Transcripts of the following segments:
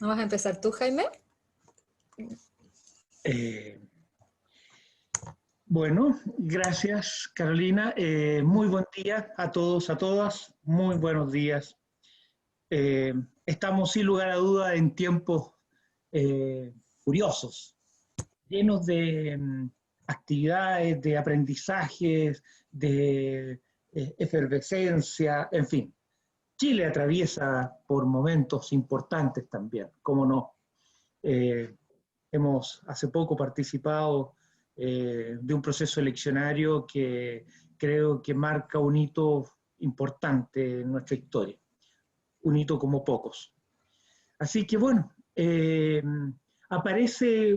Vamos a empezar tú, Jaime. Eh, bueno, gracias Carolina. Muy buen día a todos, a todas. Muy buenos días. Eh, Estamos sin lugar a duda en tiempos curiosos, llenos de actividades, de aprendizajes, de efervescencia, en fin. Chile atraviesa por momentos importantes también, cómo no. Eh, Hemos hace poco participado de un proceso eleccionario que creo que marca un hito importante en nuestra historia, un hito como pocos. Así que bueno, aparece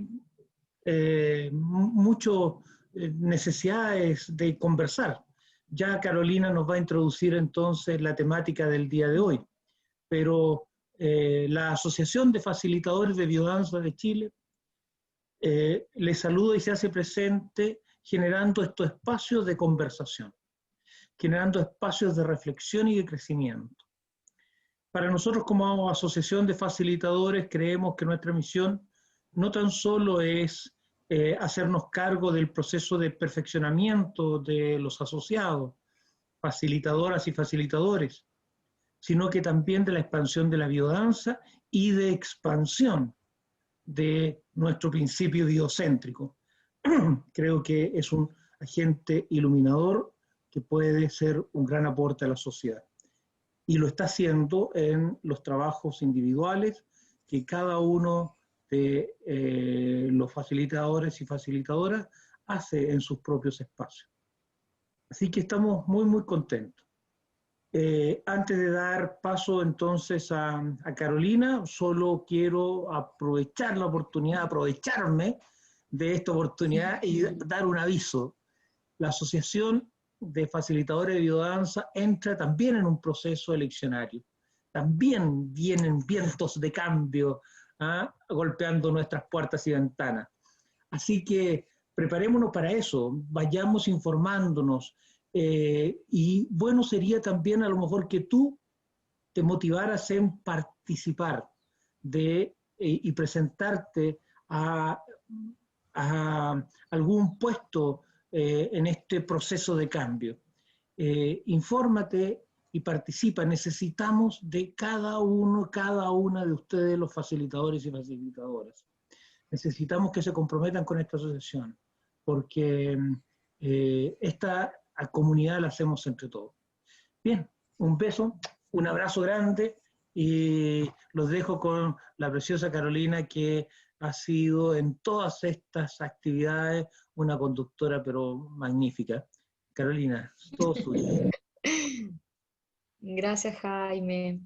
mucho necesidades de conversar. Ya Carolina nos va a introducir entonces la temática del día de hoy, pero la Asociación de Facilitadores de Biodanza de Chile le saluda y se hace presente generando estos espacios de conversación, generando espacios de reflexión y de crecimiento. Para nosotros como asociación de facilitadores creemos que nuestra misión no tan solo es hacernos cargo del proceso de perfeccionamiento de los asociados, facilitadoras y facilitadores, sino que también de la expansión de la biodanza y de expansión de nuestro principio biocéntrico. Creo que es un agente iluminador que puede ser un gran aporte a la sociedad. Y lo está haciendo en los trabajos individuales que cada uno de los facilitadores y facilitadoras hace en sus propios espacios. Así que estamos muy, muy contentos. Antes de dar paso entonces a Carolina, solo quiero aprovechar la oportunidad, aprovecharme de esta oportunidad y dar un aviso. La Asociación de Facilitadores de Biodanza entra también en un proceso eleccionario. También vienen vientos de cambio golpeando nuestras puertas y ventanas. Así que preparémonos para eso, vayamos informándonos. Y bueno sería también a lo mejor que tú te motivaras en participar y presentarte a algún puesto en este proceso de cambio. Infórmate y participa. Necesitamos de cada uno, cada una de ustedes, los facilitadores y facilitadoras. Necesitamos que se comprometan con esta asociación, porque esta comunidad la hacemos entre todos. Bien, un beso, un abrazo grande y los dejo con la preciosa Carolina, que ha sido en todas estas actividades una conductora pero magnífica. Carolina, todo suyo. Gracias, Jaime.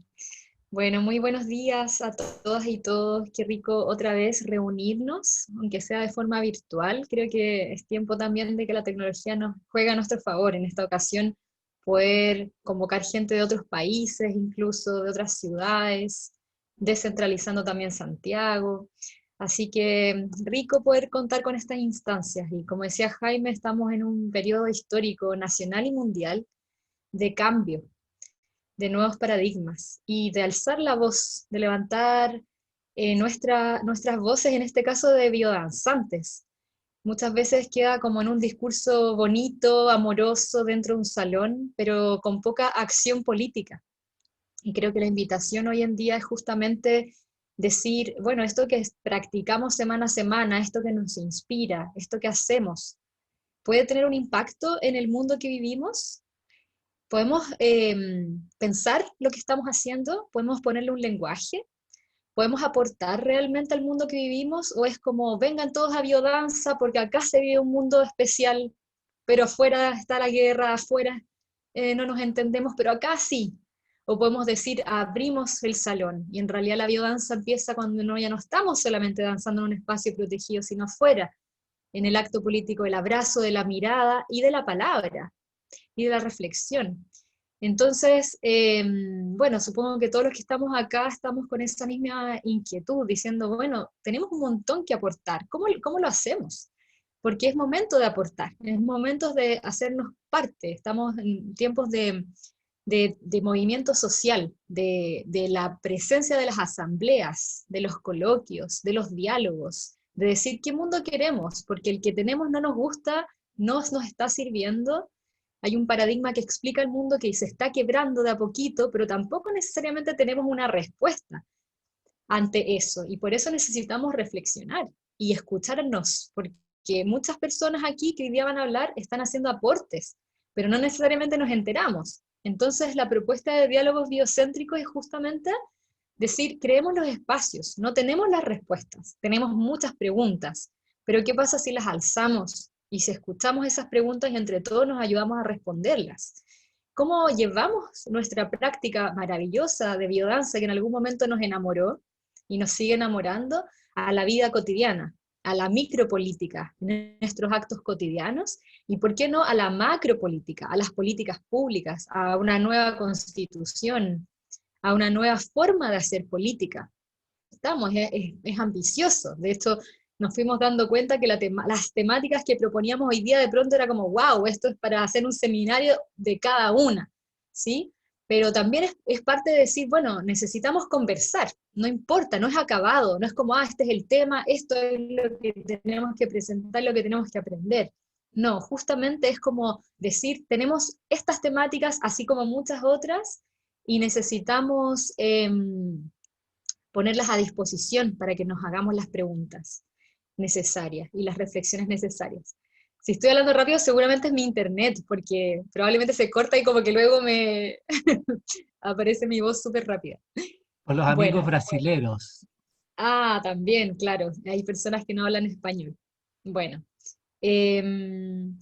Bueno, muy buenos días a todas y todos. Qué rico otra vez reunirnos, aunque sea de forma virtual. Creo que es tiempo también de que la tecnología nos juegue a nuestro favor. En esta ocasión, poder convocar gente de otros países, incluso de otras ciudades, descentralizando también Santiago. Así que rico poder contar con estas instancias. Y como decía Jaime, estamos en un periodo histórico nacional y mundial de cambio, de nuevos paradigmas y de alzar la voz, de levantar nuestras voces, en este caso de biodanzantes. Muchas veces queda como en un discurso bonito, amoroso dentro de un salón, pero con poca acción política. Y creo que la invitación hoy en día es justamente decir, bueno, esto que practicamos semana a semana, esto que nos inspira, esto que hacemos, ¿puede tener un impacto en el mundo que vivimos? ¿Podemos pensar lo que estamos haciendo? ¿Podemos ponerle un lenguaje? ¿Podemos aportar realmente al mundo que vivimos? ¿O es como, vengan todos a biodanza porque acá se vive un mundo especial, pero afuera está la guerra, afuera no nos entendemos, pero acá sí? O podemos decir, abrimos el salón, y en realidad la biodanza empieza cuando ya no estamos solamente danzando en un espacio protegido, sino afuera, en el acto político, el abrazo de la mirada y de la palabra y de la reflexión. Entonces, bueno, supongo que todos los que estamos acá estamos con esa misma inquietud, diciendo, bueno, tenemos un montón que aportar. ¿Cómo lo hacemos? Porque es momento de aportar, es momento de hacernos parte. Estamos en tiempos de movimiento social, de la presencia de las asambleas, de los coloquios, de los diálogos, de decir qué mundo queremos, porque el que tenemos no nos gusta, no nos está sirviendo. Hay un paradigma que explica el mundo que se está quebrando de a poquito, pero tampoco necesariamente tenemos una respuesta ante eso, y por eso necesitamos reflexionar y escucharnos, porque muchas personas aquí que hoy día van a hablar están haciendo aportes, pero no necesariamente nos enteramos. Entonces la propuesta de diálogos biocéntricos es justamente decir, creemos los espacios, no tenemos las respuestas, tenemos muchas preguntas, pero ¿qué pasa si las alzamos y si escuchamos esas preguntas y entre todos nos ayudamos a responderlas? ¿Cómo llevamos nuestra práctica maravillosa de biodanza que en algún momento nos enamoró y nos sigue enamorando a la vida cotidiana, a la micropolítica, en nuestros actos cotidianos, y por qué no a la macropolítica, a las políticas públicas, a una nueva constitución, a una nueva forma de hacer política? Es ambicioso. De hecho, nos fuimos dando cuenta que las temáticas que proponíamos hoy día de pronto era como, wow, esto es para hacer un seminario de cada una, ¿sí? Pero también es parte de decir, bueno, necesitamos conversar, no importa, no es acabado, no es como, este es el tema, esto es lo que tenemos que presentar, lo que tenemos que aprender. No, justamente es como decir, tenemos estas temáticas, así como muchas otras, y necesitamos ponerlas a disposición para que nos hagamos las preguntas necesarias y las reflexiones necesarias. Si estoy hablando rápido, seguramente es mi internet, porque probablemente se corta y como que luego me aparece mi voz súper rápida. O los amigos Bueno, brasileros. también, claro, hay personas que no hablan español. Bueno, em,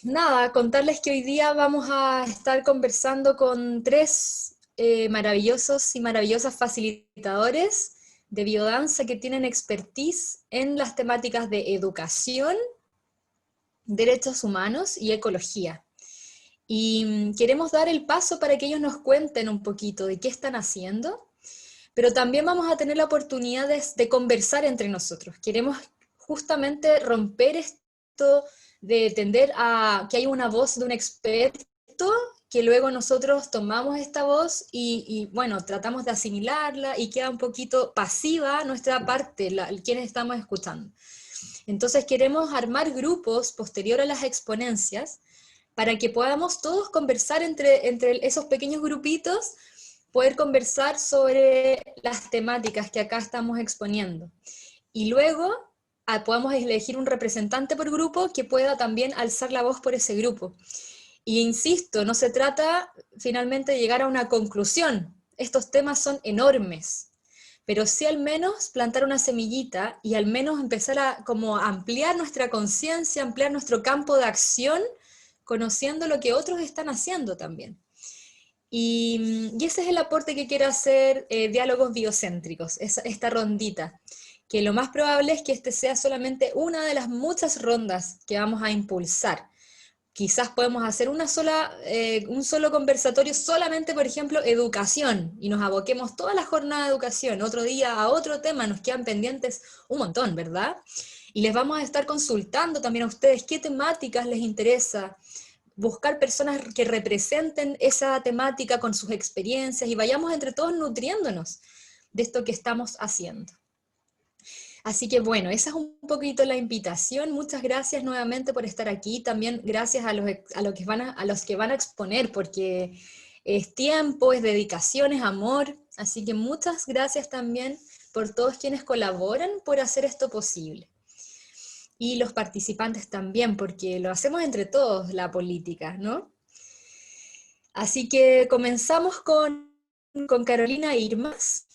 nada, contarles que hoy día vamos a estar conversando con tres maravillosos y maravillosas facilitadores de biodanza que tienen expertise en las temáticas de educación, derechos humanos y ecología. Y queremos dar el paso para que ellos nos cuenten un poquito de qué están haciendo, pero también vamos a tener la oportunidad de conversar entre nosotros. Queremos justamente romper esto de tender a que haya una voz de un experto, que luego nosotros tomamos esta voz y bueno, tratamos de asimilarla y queda un poquito pasiva nuestra parte, quienes estamos escuchando. Entonces queremos armar grupos posterior a las exponencias para que podamos todos conversar entre esos pequeños grupitos, poder conversar sobre las temáticas que acá estamos exponiendo. Y luego podamos elegir un representante por grupo que pueda también alzar la voz por ese grupo. Y insisto, no se trata finalmente de llegar a una conclusión. Estos temas son enormes, pero sí al menos plantar una semillita y al menos empezar a como ampliar nuestra conciencia, ampliar nuestro campo de acción, conociendo lo que otros están haciendo también. Y ese es el aporte que quiero hacer Diálogos Biocéntricos, esta rondita, que lo más probable es que este sea solamente una de las muchas rondas que vamos a impulsar. Quizás podemos hacer un solo conversatorio solamente, por ejemplo, educación, y nos aboquemos toda la jornada de educación, otro día a otro tema, nos quedan pendientes un montón, ¿verdad? Y les vamos a estar consultando también a ustedes qué temáticas les interesa, buscar personas que representen esa temática con sus experiencias y vayamos entre todos nutriéndonos de esto que estamos haciendo. Así que bueno, esa es un poquito la invitación. Muchas gracias nuevamente por estar aquí. También gracias a los que van a exponer, porque es tiempo, es dedicación, es amor. Así que muchas gracias también por todos quienes colaboran por hacer esto posible. Y los participantes también, porque lo hacemos entre todos, la política, ¿no? Así que comenzamos con Carolina Irmas.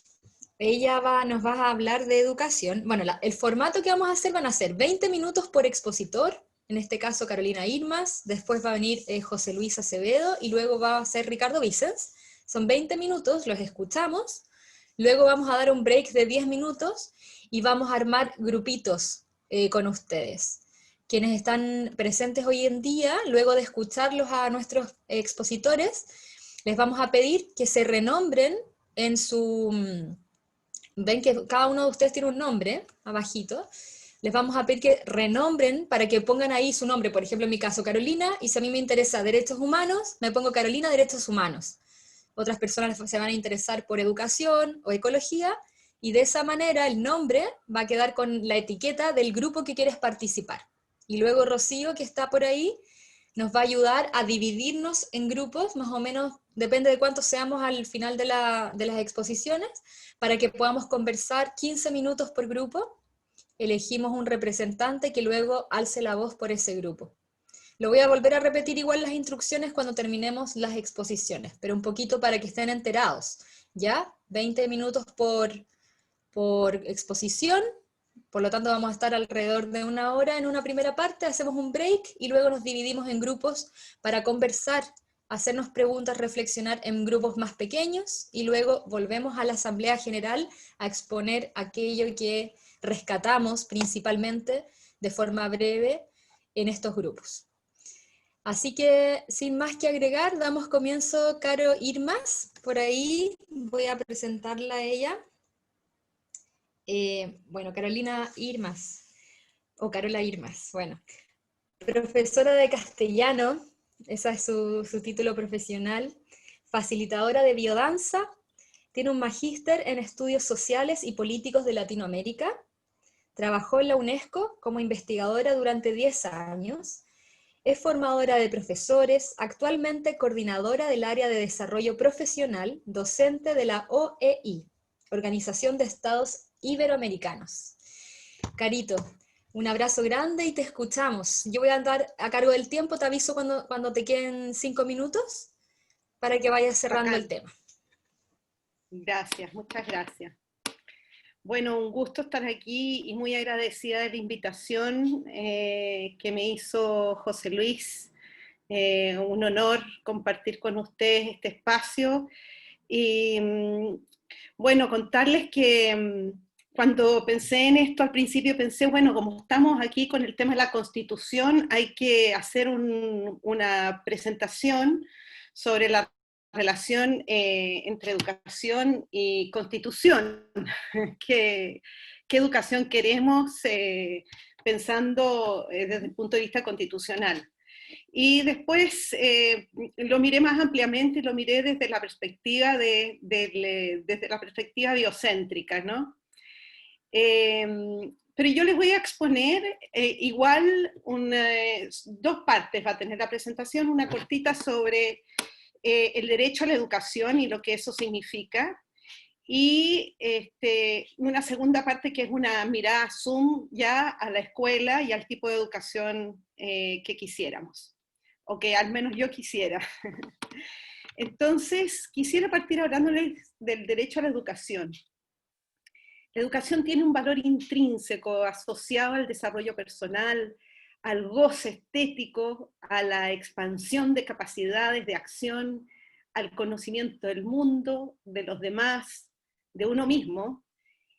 Ella nos va a hablar de educación. Bueno, el formato que vamos a hacer van a ser 20 minutos por expositor, en este caso Carolina Irmas, después va a venir José Luis Acevedo y luego va a ser Ricardo Vicens. Son 20 minutos, los escuchamos, luego vamos a dar un break de 10 minutos y vamos a armar grupitos con ustedes. Quienes están presentes hoy en día, luego de escucharlos a nuestros expositores, les vamos a pedir que se renombren en su... Ven que cada uno de ustedes tiene un nombre, abajito. les vamos a pedir que renombren para que pongan ahí su nombre. Por ejemplo, en mi caso, Carolina, y si a mí me interesa derechos humanos, me pongo Carolina Derechos Humanos. Otras personas se van a interesar por educación o ecología, y de esa manera el nombre va a quedar con la etiqueta del grupo que quieres participar. Y luego Rocío, que está por ahí, nos va a ayudar a dividirnos en grupos, más o menos, depende de cuántos seamos al final de las exposiciones, para que podamos conversar 15 minutos por grupo. Elegimos un representante que luego alce la voz por ese grupo. Lo voy a volver a repetir igual las instrucciones cuando terminemos las exposiciones, pero un poquito para que estén enterados, ¿ya? 20 minutos por exposición, por lo tanto vamos a estar alrededor de 1 hora en una primera parte, hacemos un break y luego nos dividimos en grupos para conversar, hacernos preguntas, reflexionar en grupos más pequeños y luego volvemos a la Asamblea General a exponer aquello que rescatamos principalmente de forma breve en estos grupos. Así que, sin más que agregar, damos comienzo, Caro Irmas. Por ahí voy a presentarla a ella. Bueno, Carolina Irmas, o Carola Irmas, bueno. Profesora de castellano, ese es su título profesional. Facilitadora de biodanza. Tiene un magíster en estudios sociales y políticos de Latinoamérica. Trabajó en la UNESCO como investigadora durante 10 años. Es formadora de profesores, actualmente coordinadora del área de desarrollo profesional, docente de la OEI, Organización de Estados Iberoamericanos. Carito, un abrazo grande y te escuchamos. Yo voy a andar a cargo del tiempo, te aviso cuando te queden 5 minutos para que vayas cerrando Bacán. el tema. Gracias, muchas gracias. Bueno, un gusto estar aquí y muy agradecida de la invitación que me hizo José Luis. Un honor compartir con ustedes este espacio. Y bueno, contarles que cuando pensé en esto al principio pensé, bueno, como estamos aquí con el tema de la Constitución, hay que hacer una presentación sobre la relación entre educación y constitución. ¿Qué educación queremos pensando desde el punto de vista constitucional? Y después lo miré más ampliamente y lo miré desde la perspectiva, desde la perspectiva biocéntrica, ¿no? Pero yo les voy a exponer igual dos partes va a tener la presentación, una cortita sobre el derecho a la educación y lo que eso significa, y una segunda parte que es una mirada zoom ya a la escuela y al tipo de educación que quisiéramos, o que al menos yo quisiera. Entonces, quisiera partir hablándoles del derecho a la educación. La educación tiene un valor intrínseco asociado al desarrollo personal, al goce estético, a la expansión de capacidades de acción, al conocimiento del mundo, de los demás, de uno mismo.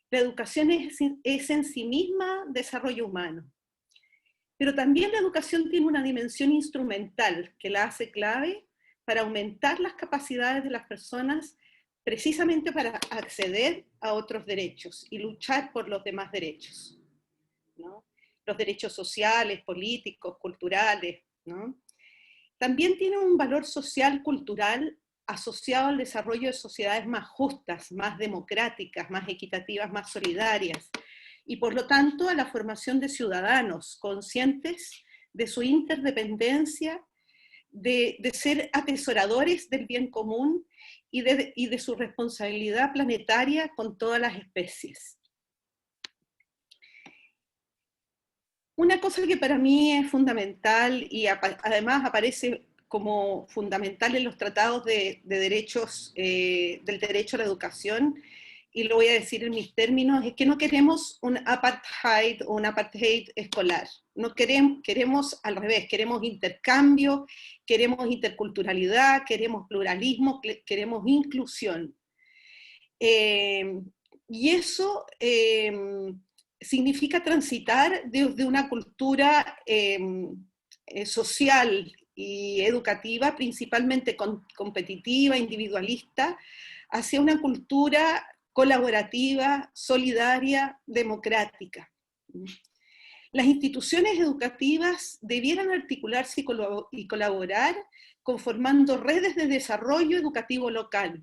La educación es en sí misma desarrollo humano. Pero también la educación tiene una dimensión instrumental que la hace clave para aumentar las capacidades de las personas precisamente para acceder a otros derechos y luchar por los demás derechos, ¿no? Los derechos sociales, políticos, culturales, ¿no? También tiene un valor social, cultural, asociado al desarrollo de sociedades más justas, más democráticas, más equitativas, más solidarias, y por lo tanto a la formación de ciudadanos conscientes de su interdependencia, de ser atesoradores del bien común y de su responsabilidad planetaria con todas las especies. Una cosa que para mí es fundamental y además aparece como fundamental en los tratados de derechos, del derecho a la educación, y lo voy a decir en mis términos, es que no queremos un apartheid o un apartheid escolar. No queremos al revés, queremos intercambio, queremos interculturalidad, queremos pluralismo, queremos inclusión. Y eso significa transitar desde una cultura social y educativa, principalmente competitiva, individualista, hacia una cultura colaborativa, solidaria, democrática. Las instituciones educativas debieran articularse y colaborar conformando redes de desarrollo educativo local,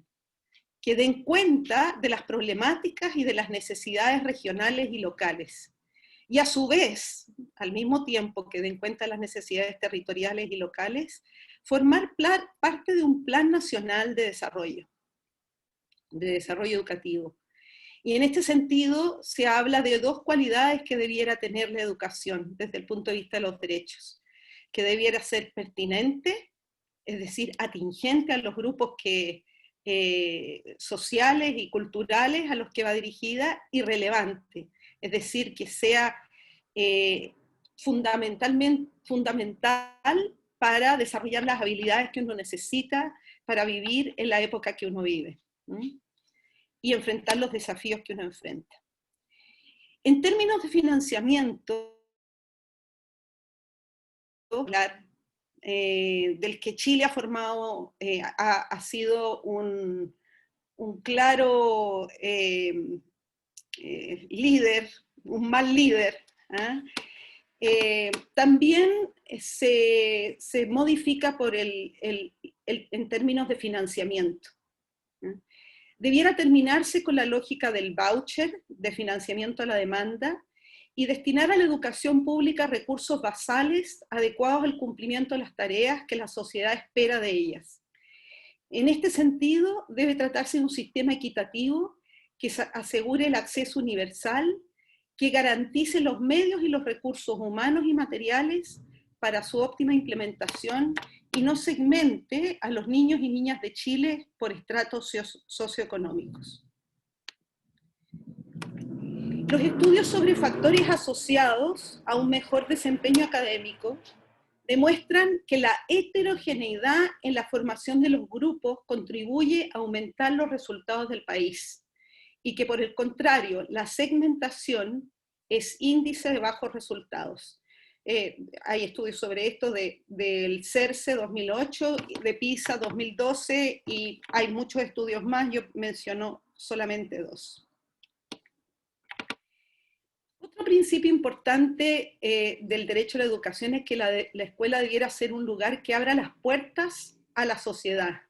que den cuenta de las problemáticas y de las necesidades regionales y locales. Y a su vez, al mismo tiempo que den cuenta de las necesidades territoriales y locales, formar parte de un plan nacional de desarrollo educativo. Y en este sentido se habla de dos cualidades que debiera tener la educación desde el punto de vista de los derechos, que debiera ser pertinente, es decir, atingente a los grupos sociales y culturales a los que va dirigida, y relevante, es decir, que sea fundamental para desarrollar las habilidades que uno necesita para vivir en la época que uno vive, y enfrentar los desafíos que uno enfrenta. En términos de financiamiento, del que Chile ha formado, ha sido un claro líder, un mal líder, también se modifica en términos de financiamiento. Debiera terminarse con la lógica del voucher, de financiamiento a la demanda, y destinar a la educación pública recursos basales adecuados al cumplimiento de las tareas que la sociedad espera de ellas. En este sentido, debe tratarse de un sistema equitativo que asegure el acceso universal, que garantice los medios y los recursos humanos y materiales para su óptima implementación y no segmente a los niños y niñas de Chile por estratos socioeconómicos. Los estudios sobre factores asociados a un mejor desempeño académico demuestran que la heterogeneidad en la formación de los grupos contribuye a aumentar los resultados del país, y que por el contrario, la segmentación es índice de bajos resultados. Hay estudios sobre esto del CERCE 2008, de PISA 2012, y hay muchos estudios más, yo menciono solamente dos. Otro principio importante del derecho a la educación es que la escuela debiera ser un lugar que abra las puertas a la sociedad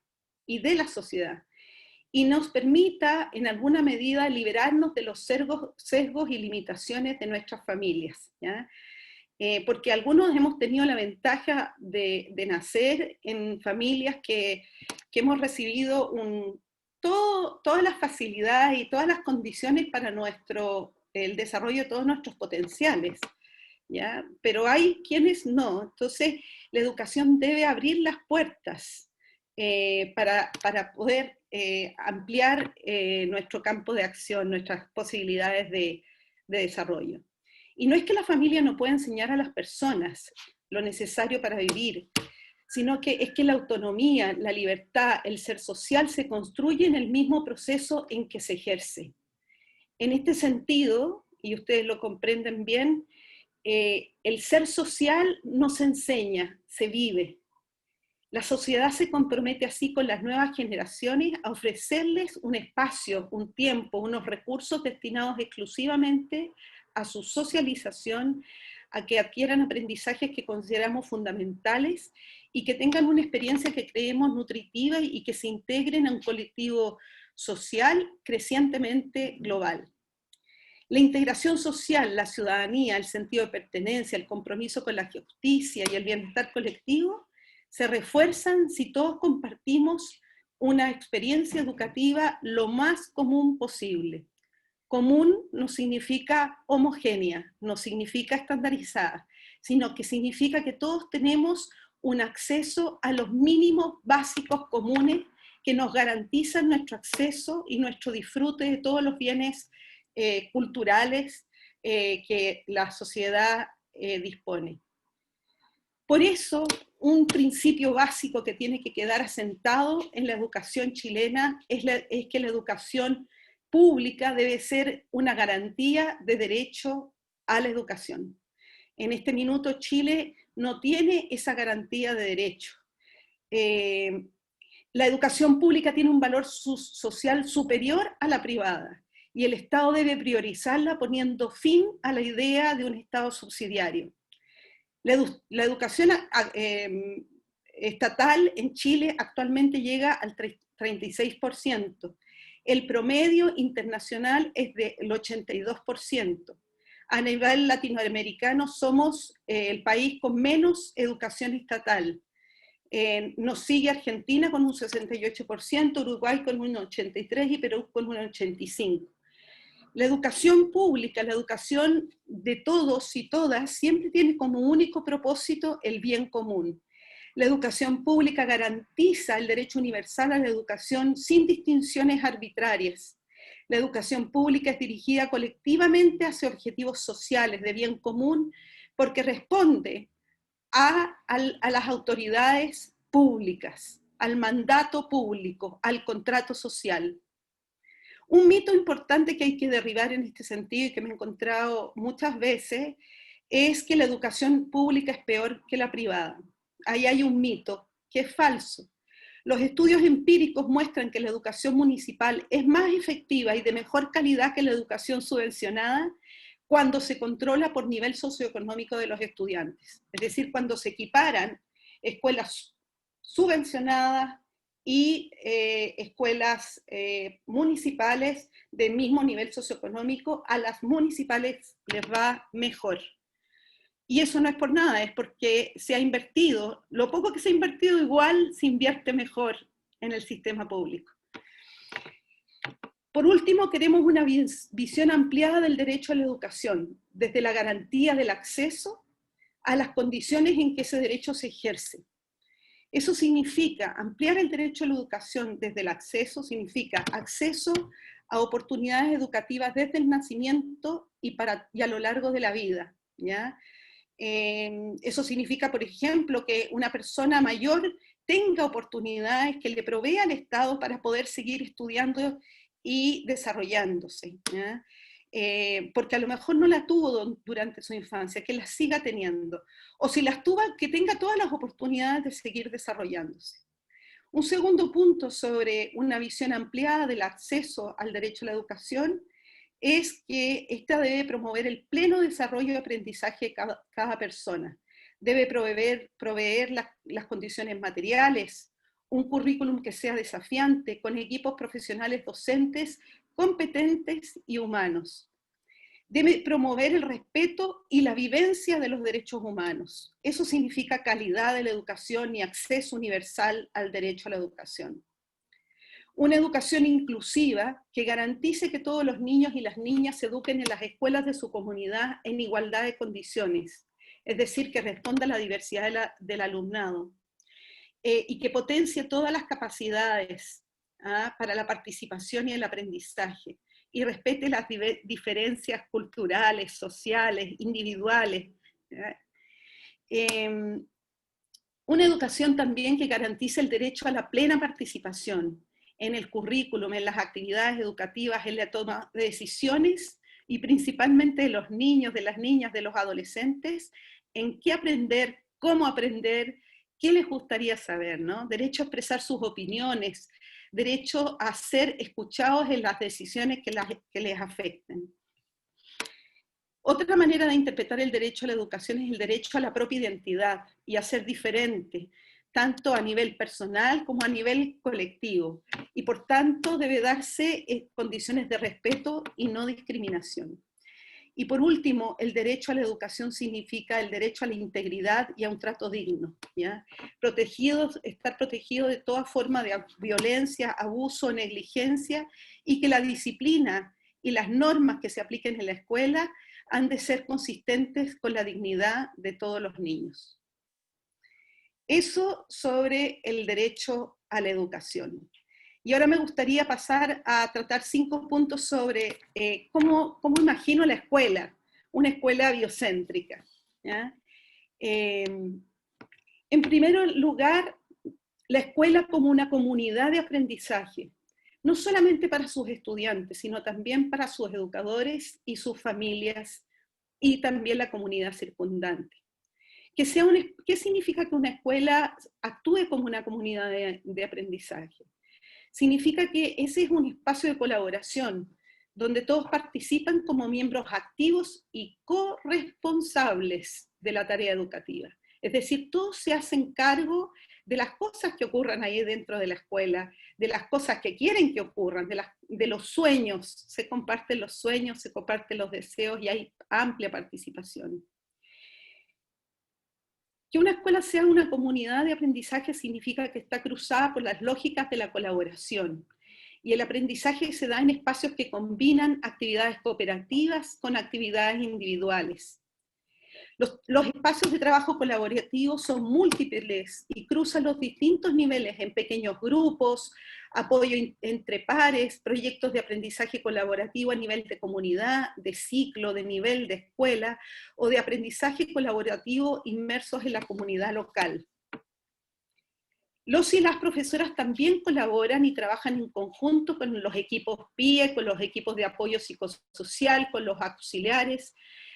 y de la sociedad, y nos permita en alguna medida liberarnos de los sesgos y limitaciones de nuestras familias, ¿ya? Porque algunos hemos tenido la ventaja de nacer en familias que hemos recibido todas las facilidades y todas las condiciones para el desarrollo de todos nuestros potenciales, ¿ya? Pero hay quienes no. Entonces la educación debe abrir las puertas para poder ampliar nuestro campo de acción, nuestras posibilidades de desarrollo. Y no es que la familia no pueda enseñar a las personas lo necesario para vivir, sino que es que la autonomía, la libertad, el ser social se construye en el mismo proceso en que se ejerce. En este sentido, y ustedes lo comprenden bien, el ser social no se enseña, se vive. La sociedad se compromete así con las nuevas generaciones a ofrecerles un espacio, un tiempo, unos recursos destinados exclusivamente a su socialización, a que adquieran aprendizajes que consideramos fundamentales y que tengan una experiencia que creemos nutritiva y que se integren a un colectivo social crecientemente global. La integración social, la ciudadanía, el sentido de pertenencia, el compromiso con la justicia y el bienestar colectivo se refuerzan si todos compartimos una experiencia educativa lo más común posible. Común no significa homogénea, no significa estandarizada, sino que significa que todos tenemos un acceso a los mínimos básicos comunes que nos garantizan nuestro acceso y nuestro disfrute de todos los bienes culturales que la sociedad dispone. Por eso, un principio básico que tiene que quedar asentado en la educación chilena es que la educación pública debe ser una garantía de derecho a la educación. En este minuto Chile no tiene esa garantía de derecho. La educación pública tiene un valor social superior a la privada, y el Estado debe priorizarla poniendo fin a la idea de un Estado subsidiario. La educación estatal en Chile actualmente llega al 36%. El promedio internacional es del 82%. A nivel latinoamericano somos el país con menos educación estatal. Nos sigue Argentina con un 68%, Uruguay con un 83% y Perú con un 85%. La educación pública, la educación de todos y todas, siempre tiene como único propósito el bien común. La educación pública garantiza el derecho universal a la educación sin distinciones arbitrarias. La educación pública es dirigida colectivamente hacia objetivos sociales de bien común porque responde a las autoridades públicas, al mandato público, al contrato social. Un mito importante que hay que derribar en este sentido y que me he encontrado muchas veces es que la educación pública es peor que la privada. Ahí hay un mito que es falso. Los estudios empíricos muestran que la educación municipal es más efectiva y de mejor calidad que la educación subvencionada cuando se controla por nivel socioeconómico de los estudiantes. Es decir, cuando se equiparan escuelas subvencionadas y escuelas municipales del mismo nivel socioeconómico, a las municipales les va mejor. Y eso no es por nada, es porque se ha invertido, lo poco que se ha invertido igual se invierte mejor en el sistema público. Por último, queremos una visión ampliada del derecho a la educación, desde la garantía del acceso a las condiciones en que ese derecho se ejerce. Eso significa ampliar el derecho a la educación desde el acceso, significa acceso a oportunidades educativas desde el nacimiento y a lo largo de la vida, ¿ya? Eso significa, por ejemplo, que una persona mayor tenga oportunidades que le provea al Estado para poder seguir estudiando y desarrollándose, ¿ya? Porque a lo mejor no la tuvo durante su infancia, que la siga teniendo, o si las tuvo, que tenga todas las oportunidades de seguir desarrollándose. Un segundo punto sobre una visión ampliada del acceso al derecho a la educación es que esta debe promover el pleno desarrollo y aprendizaje de cada persona. Debe proveer las condiciones materiales, un currículum que sea desafiante, con equipos profesionales docentes, competentes y humanos. Debe promover el respeto y la vivencia de los derechos humanos. Eso significa calidad de la educación y acceso universal al derecho a la educación. Una educación inclusiva que garantice que todos los niños y las niñas se eduquen en las escuelas de su comunidad en igualdad de condiciones, es decir, que responda a la diversidad del alumnado, y que potencie todas las capacidades para la participación y el aprendizaje, y respete las diferencias culturales, sociales, individuales. Una educación también que garantice el derecho a la plena participación en el currículum, en las actividades educativas, en la toma de decisiones, y principalmente de los niños, de las niñas, de los adolescentes, en qué aprender, cómo aprender, qué les gustaría saber, ¿no? Derecho a expresar sus opiniones, derecho a ser escuchados en las decisiones que les afecten. Otra manera de interpretar el derecho a la educación es el derecho a la propia identidad y a ser diferente, tanto a nivel personal como a nivel colectivo, y por tanto debe darse condiciones de respeto y no discriminación. Y por último, el derecho a la educación significa el derecho a la integridad y a un trato digno, ¿ya? Estar protegido de toda forma de violencia, abuso, negligencia, y que la disciplina y las normas que se apliquen en la escuela han de ser consistentes con la dignidad de todos los niños. Eso sobre el derecho a la educación. Y ahora me gustaría pasar a tratar 5 puntos sobre cómo imagino la escuela, una escuela biocéntrica, ¿ya? En primer lugar, la escuela como una comunidad de aprendizaje, no solamente para sus estudiantes, sino también para sus educadores y sus familias, y también la comunidad circundante. ¿Qué significa que una escuela actúe como una comunidad de aprendizaje? Significa que ese es un espacio de colaboración, donde todos participan como miembros activos y corresponsables de la tarea educativa. Es decir, todos se hacen cargo de las cosas que ocurran ahí dentro de la escuela, de las cosas que quieren que ocurran, de los sueños, se comparten los sueños, se comparten los deseos y hay amplia participación. Que una escuela sea una comunidad de aprendizaje significa que está cruzada por las lógicas de la colaboración, y el aprendizaje se da en espacios que combinan actividades cooperativas con actividades individuales. Los espacios de trabajo colaborativo son múltiples y cruzan los distintos niveles en pequeños grupos, apoyo entre pares, proyectos de aprendizaje colaborativo a nivel de comunidad, de ciclo, de nivel de escuela, o de aprendizaje colaborativo inmersos en la comunidad local. Los y las profesoras también colaboran y trabajan en conjunto con los equipos PIE, con los equipos de apoyo psicosocial, con los auxiliares.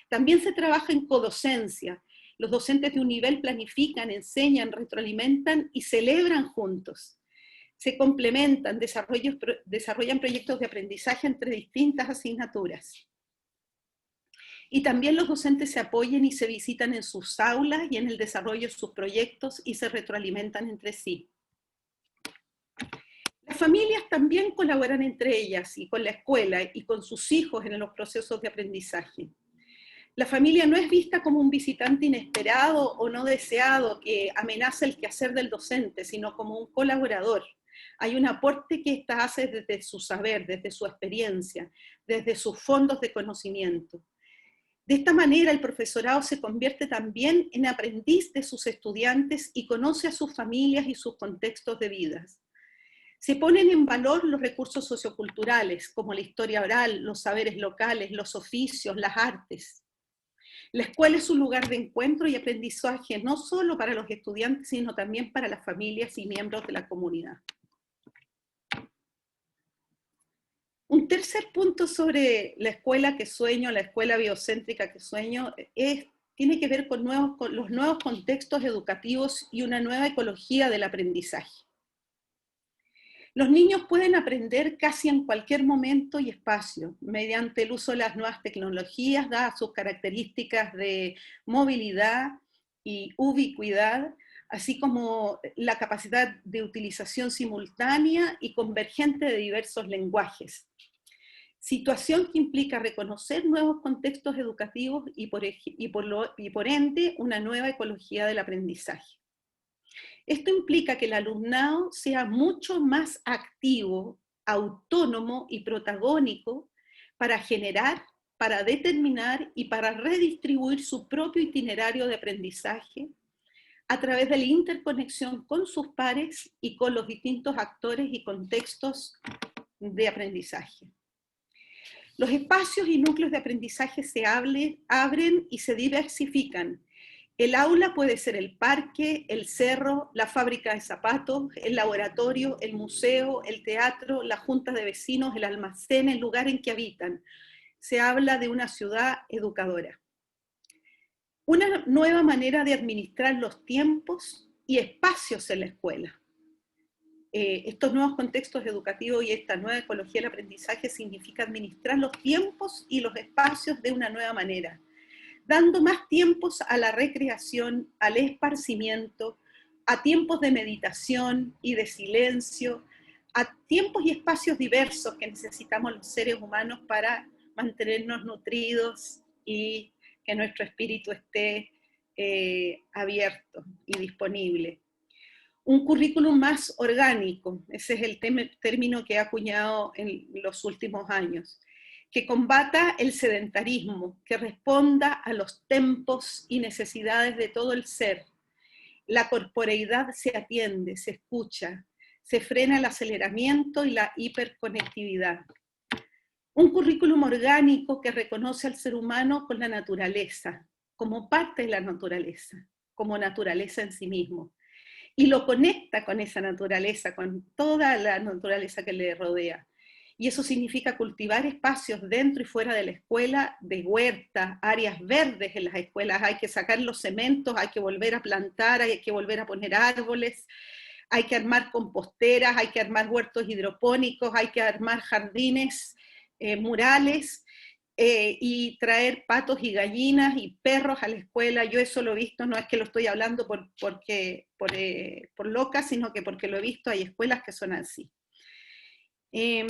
También se trabaja en codocencia. Los docentes de un nivel planifican, enseñan, retroalimentan y celebran juntos. Se complementan, desarrollan proyectos de aprendizaje entre distintas asignaturas. Y también los docentes se apoyan y se visitan en sus aulas y en el desarrollo de sus proyectos y se retroalimentan entre sí. Las familias también colaboran entre ellas y con la escuela y con sus hijos en los procesos de aprendizaje. La familia no es vista como un visitante inesperado o no deseado que amenaza el quehacer del docente, sino como un colaborador. Hay un aporte que ésta hace desde su saber, desde su experiencia, desde sus fondos de conocimiento. De esta manera, el profesorado se convierte también en aprendiz de sus estudiantes y conoce a sus familias y sus contextos de vida. Se ponen en valor los recursos socioculturales, como la historia oral, los saberes locales, los oficios, las artes. La escuela es un lugar de encuentro y aprendizaje no solo para los estudiantes, sino también para las familias y miembros de la comunidad. Un tercer punto sobre la escuela que sueño, la escuela biocéntrica que sueño, tiene que ver con los nuevos contextos educativos y una nueva ecología del aprendizaje. Los niños pueden aprender casi en cualquier momento y espacio, mediante el uso de las nuevas tecnologías, dadas sus características de movilidad y ubicuidad, así como la capacidad de utilización simultánea y convergente de diversos lenguajes. Situación que implica reconocer nuevos contextos educativos y por ende una nueva ecología del aprendizaje. Esto implica que el alumnado sea mucho más activo, autónomo y protagónico para generar, para determinar y para redistribuir su propio itinerario de aprendizaje a través de la interconexión con sus pares y con los distintos actores y contextos de aprendizaje. Los espacios y núcleos de aprendizaje se abren y se diversifican. El aula puede ser el parque, el cerro, la fábrica de zapatos, el laboratorio, el museo, el teatro, la junta de vecinos, el almacén, el lugar en que habitan. Se habla de una ciudad educadora. Una nueva manera de administrar los tiempos y espacios en la escuela. Estos nuevos contextos educativos y esta nueva ecología del aprendizaje significa administrar los tiempos y los espacios de una nueva manera, dando más tiempos a la recreación, al esparcimiento, a tiempos de meditación y de silencio, a tiempos y espacios diversos que necesitamos los seres humanos para mantenernos nutridos y que nuestro espíritu esté abierto y disponible. Un currículum más orgánico, ese es el término que he acuñado en los últimos años, que combata el sedentarismo, que responda a los tempos y necesidades de todo el ser. La corporeidad se atiende, se escucha, se frena el aceleramiento y la hiperconectividad. Un currículum orgánico que reconoce al ser humano con la naturaleza, como parte de la naturaleza, como naturaleza en sí mismo. Y lo conecta con esa naturaleza, con toda la naturaleza que le rodea. Y eso significa cultivar espacios dentro y fuera de la escuela, de huertas, áreas verdes en las escuelas. Hay que sacar los cementos, hay que volver a plantar, hay que volver a poner árboles, hay que armar composteras, hay que armar huertos hidropónicos, hay que armar jardines murales, y traer patos y gallinas y perros a la escuela. Yo eso lo he visto, no es que lo estoy hablando por loca, sino que porque lo he visto, hay escuelas que son así. Y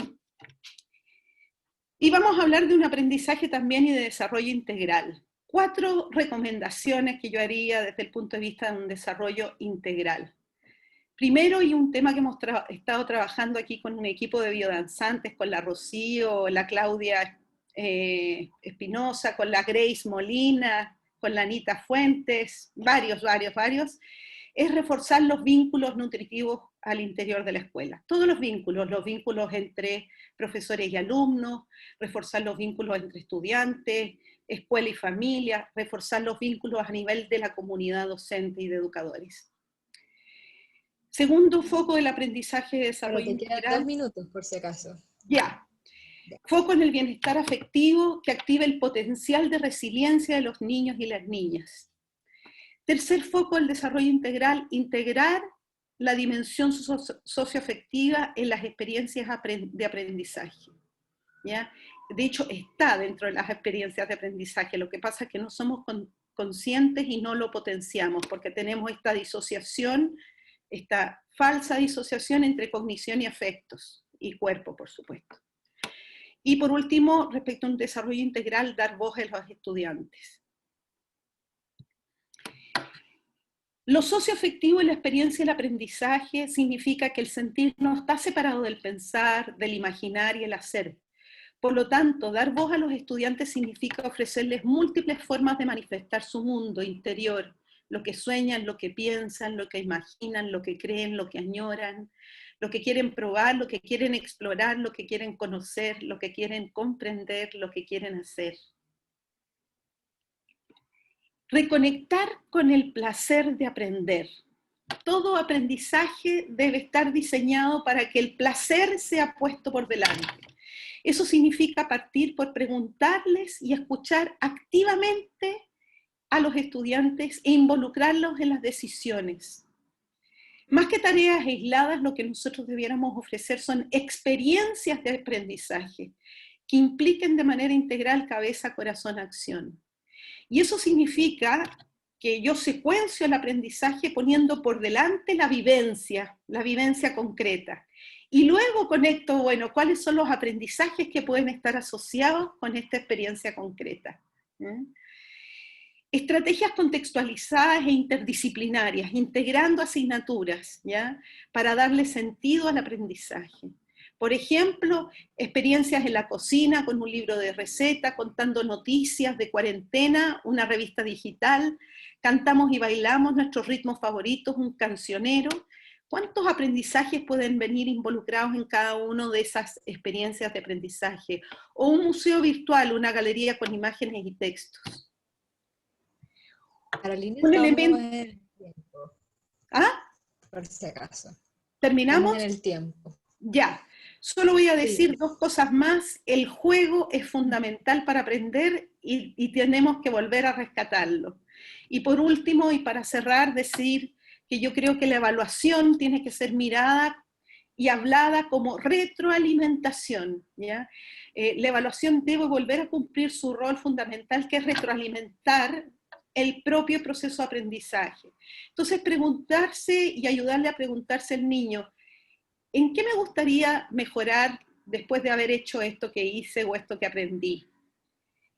vamos a hablar de un aprendizaje también y de desarrollo integral. 4 recomendaciones que yo haría desde el punto de vista de un desarrollo integral. Primero, y un tema que hemos estado trabajando aquí con un equipo de biodanzantes, con la Rocío, la Claudia Espinosa, con la Grace Molina, con la Anita Fuentes, varios, es reforzar los vínculos nutritivos al interior de la escuela. Todos los vínculos entre profesores y alumnos, reforzar los vínculos entre estudiantes, escuela y familia, reforzar los vínculos a nivel de la comunidad docente y de educadores. Segundo foco del aprendizaje de desarrollo integral. Te quedan 2 minutos, por si acaso. Ya. Foco en el bienestar afectivo que active el potencial de resiliencia de los niños y las niñas. Tercer foco, el desarrollo integral, integrar la dimensión socioafectiva en las experiencias de aprendizaje. ¿Ya? De hecho, está dentro de las experiencias de aprendizaje, lo que pasa es que no somos conscientes y no lo potenciamos, porque tenemos esta disociación, esta falsa disociación entre cognición y afectos, y cuerpo, por supuesto. Y por último, respecto a un desarrollo integral, dar voz a los estudiantes. Lo socioafectivo en la experiencia del aprendizaje significa que el sentir no está separado del pensar, del imaginar y el hacer. Por lo tanto, dar voz a los estudiantes significa ofrecerles múltiples formas de manifestar su mundo interior, lo que sueñan, lo que piensan, lo que imaginan, lo que creen, lo que añoran, lo que quieren probar, lo que quieren explorar, lo que quieren conocer, lo que quieren comprender, lo que quieren hacer. Reconectar con el placer de aprender. Todo aprendizaje debe estar diseñado para que el placer sea puesto por delante. Eso significa partir por preguntarles y escuchar activamente a los estudiantes e involucrarlos en las decisiones. Más que tareas aisladas, lo que nosotros debiéramos ofrecer son experiencias de aprendizaje que impliquen de manera integral cabeza, corazón, acción. Y eso significa que yo secuencio el aprendizaje poniendo por delante la vivencia concreta. Y luego conecto, bueno, cuáles son los aprendizajes que pueden estar asociados con esta experiencia concreta. Estrategias contextualizadas e interdisciplinarias, integrando asignaturas, ¿ya? Para darle sentido al aprendizaje. Por ejemplo, experiencias en la cocina con un libro de receta, contando noticias de cuarentena, una revista digital, cantamos y bailamos nuestros ritmos favoritos, un cancionero. ¿Cuántos aprendizajes pueden venir involucrados en cada una de esas experiencias de aprendizaje? O un museo virtual, una galería con imágenes y textos. Carolina, Un estamos elemento. en el tiempo. ¿Ah? Por si acaso. ¿Terminamos? Estamos en el tiempo. Ya. Solo voy a decir 2 cosas más. El juego es fundamental para aprender y tenemos que volver a rescatarlo. Y por último, y para cerrar, decir que yo creo que la evaluación tiene que ser mirada y hablada como retroalimentación, ¿ya? La evaluación debe volver a cumplir su rol fundamental, que es retroalimentar el propio proceso de aprendizaje. Entonces, preguntarse y ayudarle a preguntarse al niño, ¿en qué me gustaría mejorar después de haber hecho esto que hice o esto que aprendí?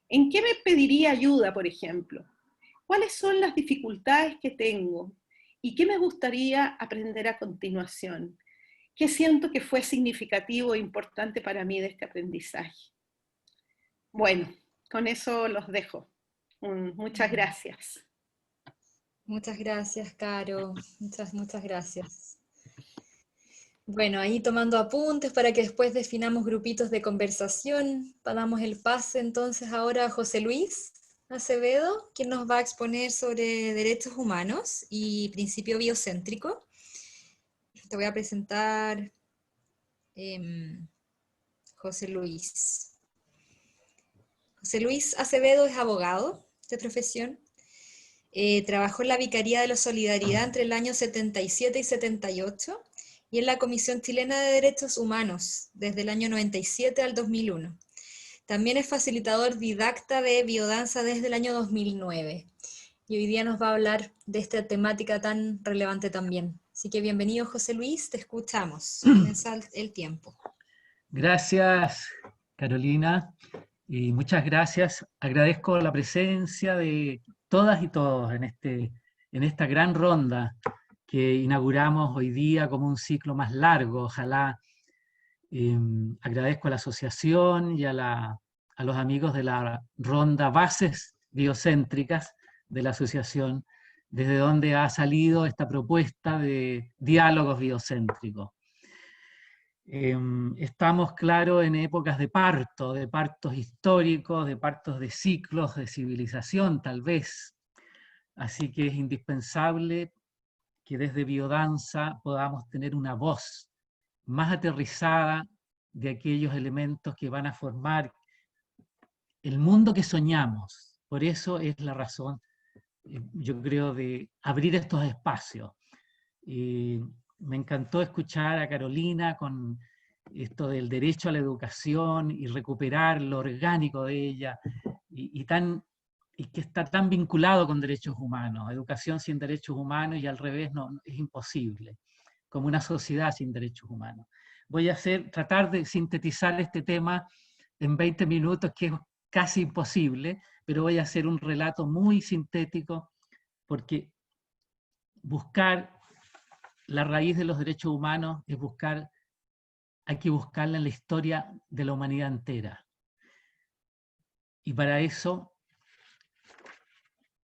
¿En qué me pediría ayuda, por ejemplo? ¿Cuáles son las dificultades que tengo? ¿Y qué me gustaría aprender a continuación? ¿Qué siento que fue significativo e importante para mí de este aprendizaje? Bueno, con eso los dejo. Muchas gracias. Muchas gracias, Caro. Muchas gracias. Bueno, ahí tomando apuntes para que después definamos grupitos de conversación. Damos el pase entonces ahora a José Luis Acevedo, quien nos va a exponer sobre derechos humanos y principio biocéntrico. Te voy a presentar José Luis. José Luis Acevedo es abogado de profesión. Trabajó en la Vicaría de la Solidaridad entre el año 77 y 78 y en la Comisión Chilena de Derechos Humanos desde el año 97 al 2001. También es facilitador didacta de biodanza desde el año 2009. Y hoy día nos va a hablar de esta temática tan relevante también. Así que bienvenido, José Luis, te escuchamos. Comienza el tiempo. Gracias, Carolina, y muchas gracias. Agradezco la presencia de todas y todos en esta gran ronda que inauguramos hoy día como un ciclo más largo, ojalá. Agradezco a la asociación y a los amigos de la ronda Bases Biocéntricas de la asociación, desde donde ha salido esta propuesta de diálogos biocéntricos. Estamos, claro, en épocas de partos históricos, de partos de ciclos, de civilización, tal vez. Así que es indispensable que desde biodanza podamos tener una voz más aterrizada de aquellos elementos que van a formar el mundo que soñamos. Por eso es la razón, yo creo, de abrir estos espacios. Me encantó escuchar a Carolina con esto del derecho a la educación y recuperar lo orgánico de ella, y que está tan vinculado con derechos humanos. Educación sin derechos humanos y al revés no, es imposible, como una sociedad sin derechos humanos. Voy a tratar de sintetizar este tema en 20 minutos, que es casi imposible, pero voy a hacer un relato muy sintético, porque buscar la raíz de los derechos humanos hay que buscarla en la historia de la humanidad entera. Y para eso,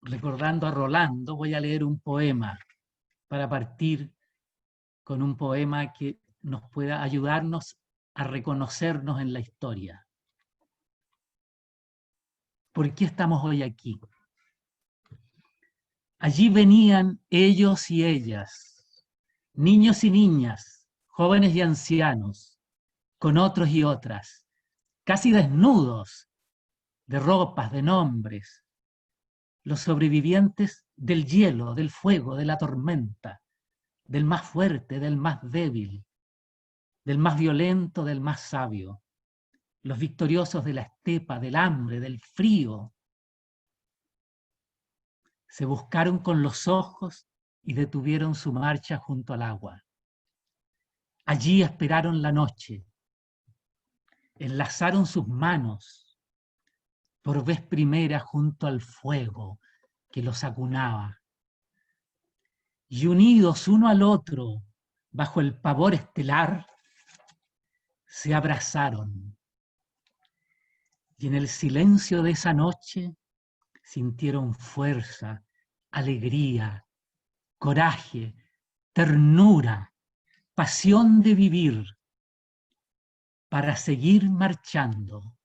recordando a Rolando, voy a leer un poema, para partir con un poema que nos pueda ayudarnos a reconocernos en la historia. ¿Por qué estamos hoy aquí? Allí venían ellos y ellas, niños y niñas, jóvenes y ancianos, con otros y otras, casi desnudos, de ropas, de nombres, los sobrevivientes del hielo, del fuego, de la tormenta, del más fuerte, del más débil, del más violento, del más sabio, los victoriosos de la estepa, del hambre, del frío. Se buscaron con los ojos y detuvieron su marcha junto al agua. Allí esperaron la noche, enlazaron sus manos por vez primera junto al fuego que los acunaba. Y unidos uno al otro, bajo el pavor estelar, se abrazaron. Y en el silencio de esa noche sintieron fuerza, alegría, coraje, ternura, pasión de vivir, para seguir marchando.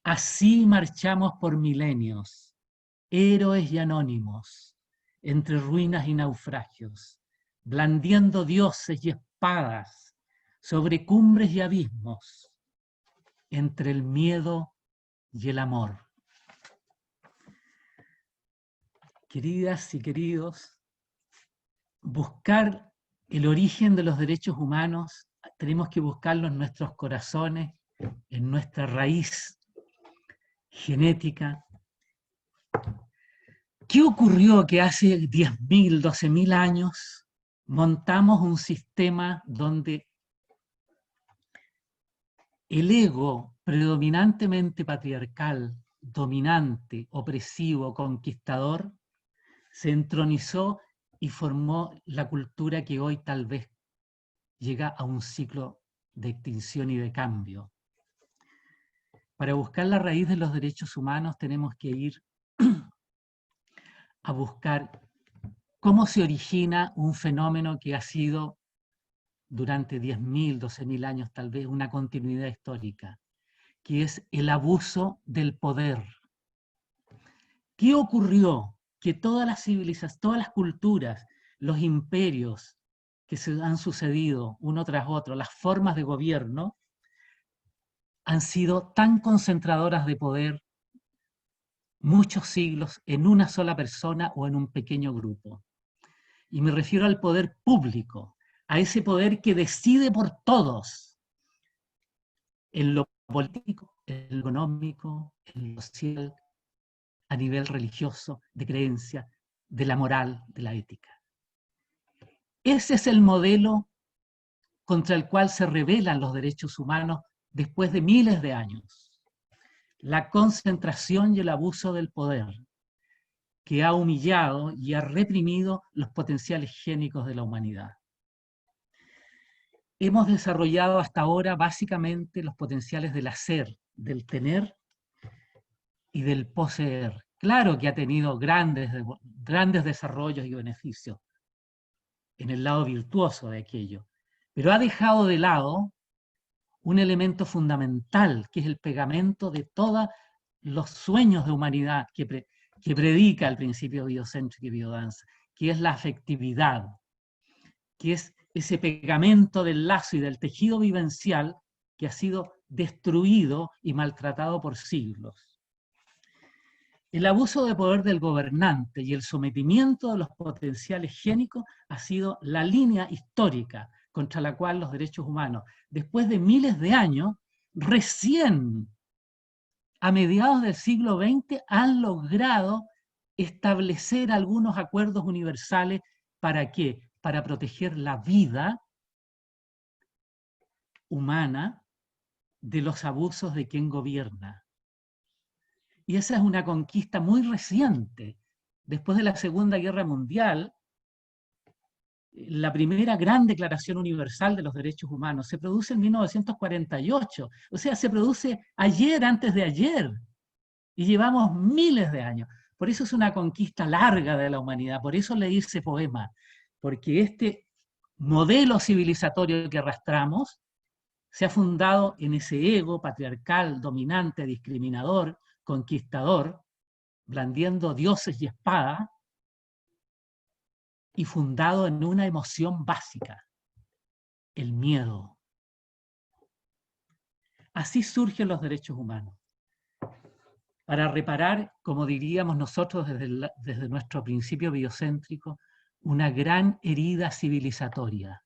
Así marchamos por milenios, héroes y anónimos, entre ruinas y naufragios, blandiendo dioses y espadas sobre cumbres y abismos, entre el miedo y el amor. Queridas y queridos, buscar el origen de los derechos humanos, tenemos que buscarlo en nuestros corazones, en nuestra raíz genética. ¿Qué ocurrió que hace 10.000, 12.000 años montamos un sistema donde el ego predominantemente patriarcal, dominante, opresivo, conquistador, se entronizó y formó la cultura que hoy tal vez llega a un ciclo de extinción y de cambio? Para buscar la raíz de los derechos humanos tenemos que ir a buscar cómo se origina un fenómeno que ha sido durante 10.000, 12.000 años tal vez una continuidad histórica, que es el abuso del poder. ¿Qué ocurrió? Que todas las civilizaciones, todas las culturas, los imperios que se han sucedido uno tras otro, las formas de gobierno, han sido tan concentradoras de poder muchos siglos en una sola persona o en un pequeño grupo. Y me refiero al poder público, a ese poder que decide por todos en lo político, en lo económico, en lo social, a nivel religioso, de creencia, de la moral, de la ética. Ese es el modelo contra el cual se rebelan los derechos humanos después de miles de años. La concentración y el abuso del poder, que ha humillado y ha reprimido los potenciales génicos de la humanidad. Hemos desarrollado hasta ahora básicamente los potenciales del hacer, del tener y del poseer. Claro que ha tenido grandes desarrollos y beneficios en el lado virtuoso de aquello, pero ha dejado de lado un elemento fundamental, que es el pegamento de todos los sueños de humanidad que predica el principio biocéntrico y biodanza, que es la afectividad, que es ese pegamento del lazo y del tejido vivencial que ha sido destruido y maltratado por siglos. El abuso de poder del gobernante y el sometimiento de los potenciales génicos ha sido la línea histórica contra la cual los derechos humanos, después de miles de años, recién a mediados del siglo XX han logrado establecer algunos acuerdos universales. ¿Para qué? Para proteger la vida humana de los abusos de quien gobierna. Y esa es una conquista muy reciente. Después de la Segunda Guerra Mundial, la primera gran Declaración Universal de los Derechos Humanos se produce en 1948. O sea, se produce ayer, antes de ayer. Y llevamos miles de años. Por eso es una conquista larga de la humanidad. Por eso le hice poema. Porque este modelo civilizatorio que arrastramos se ha fundado en ese ego patriarcal, dominante, discriminador, conquistador, blandiendo dioses y espada, y fundado en una emoción básica, el miedo. Así surgen los derechos humanos. Para reparar, como diríamos nosotros desde nuestro principio biocéntrico, una gran herida civilizatoria.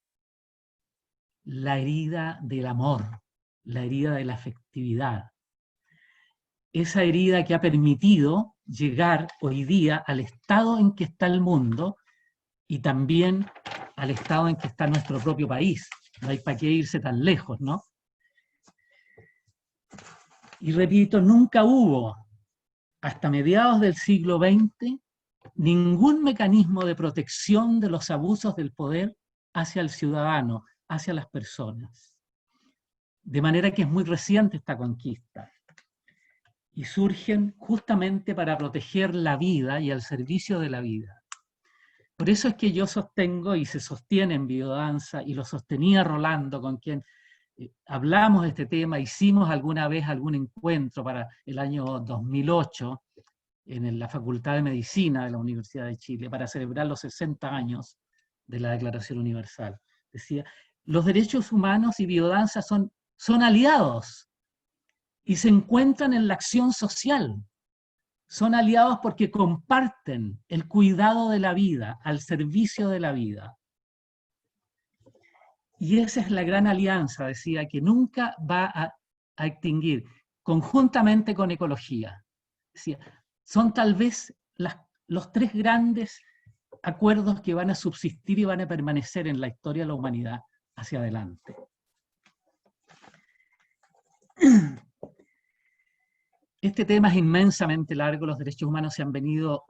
La herida del amor, la herida de la afectividad. Esa herida que ha permitido llegar hoy día al estado en que está el mundo y también al estado en que está nuestro propio país. No hay para qué irse tan lejos, ¿no? Y repito, nunca hubo, hasta mediados del siglo XX, ningún mecanismo de protección de los abusos del poder hacia el ciudadano, hacia las personas. De manera que es muy reciente esta conquista. Y surgen justamente para proteger la vida y al servicio de la vida. Por eso es que yo sostengo, y se sostiene en biodanza, y lo sostenía Rolando, con quien hablamos de este tema, hicimos alguna vez algún encuentro para el año 2008 en la Facultad de Medicina de la Universidad de Chile, para celebrar los 60 años de la Declaración Universal. Decía, los derechos humanos y biodanza son aliados, y se encuentran en la acción social. Son aliados porque comparten el cuidado de la vida, al servicio de la vida. Y esa es la gran alianza, decía, que nunca va a extinguir, conjuntamente con ecología. Decía, son tal vez los tres grandes acuerdos que van a subsistir y van a permanecer en la historia de la humanidad hacia adelante. Este tema es inmensamente largo, los derechos humanos se han venido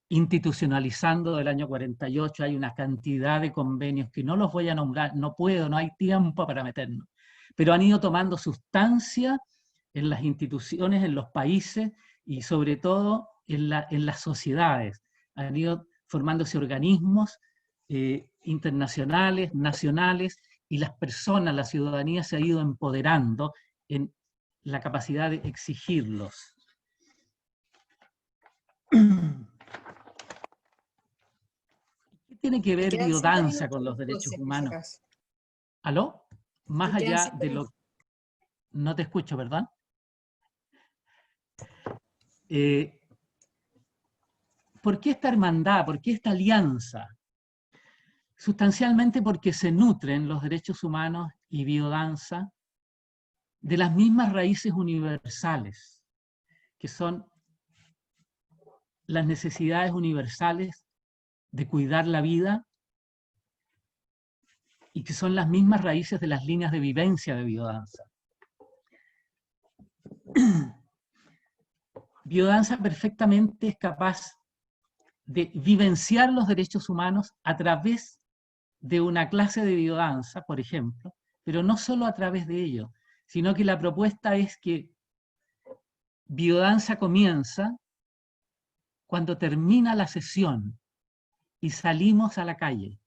institucionalizando del año 48, hay una cantidad de convenios que no los voy a nombrar, no puedo, no hay tiempo para meternos, pero han ido tomando sustancia en las instituciones, en los países y sobre todo en las sociedades. Han ido formándose organismos internacionales, nacionales, y las personas, la ciudadanía se ha ido empoderando en la capacidad de exigirlos. ¿Qué tiene que ver biodanza con los derechos humanos? ¿Aló? Más allá de lo... No te escucho, ¿verdad? ¿Por qué esta hermandad? ¿Por qué esta alianza? Sustancialmente porque se nutren los derechos humanos y biodanza de las mismas raíces universales, que son las necesidades universales de cuidar la vida y que son las mismas raíces de las líneas de vivencia de biodanza. Biodanza perfectamente es capaz de vivenciar los derechos humanos a través de una clase de biodanza, por ejemplo, pero no solo a través de ello, sino que la propuesta es que biodanza comienza cuando termina la sesión y salimos a la calle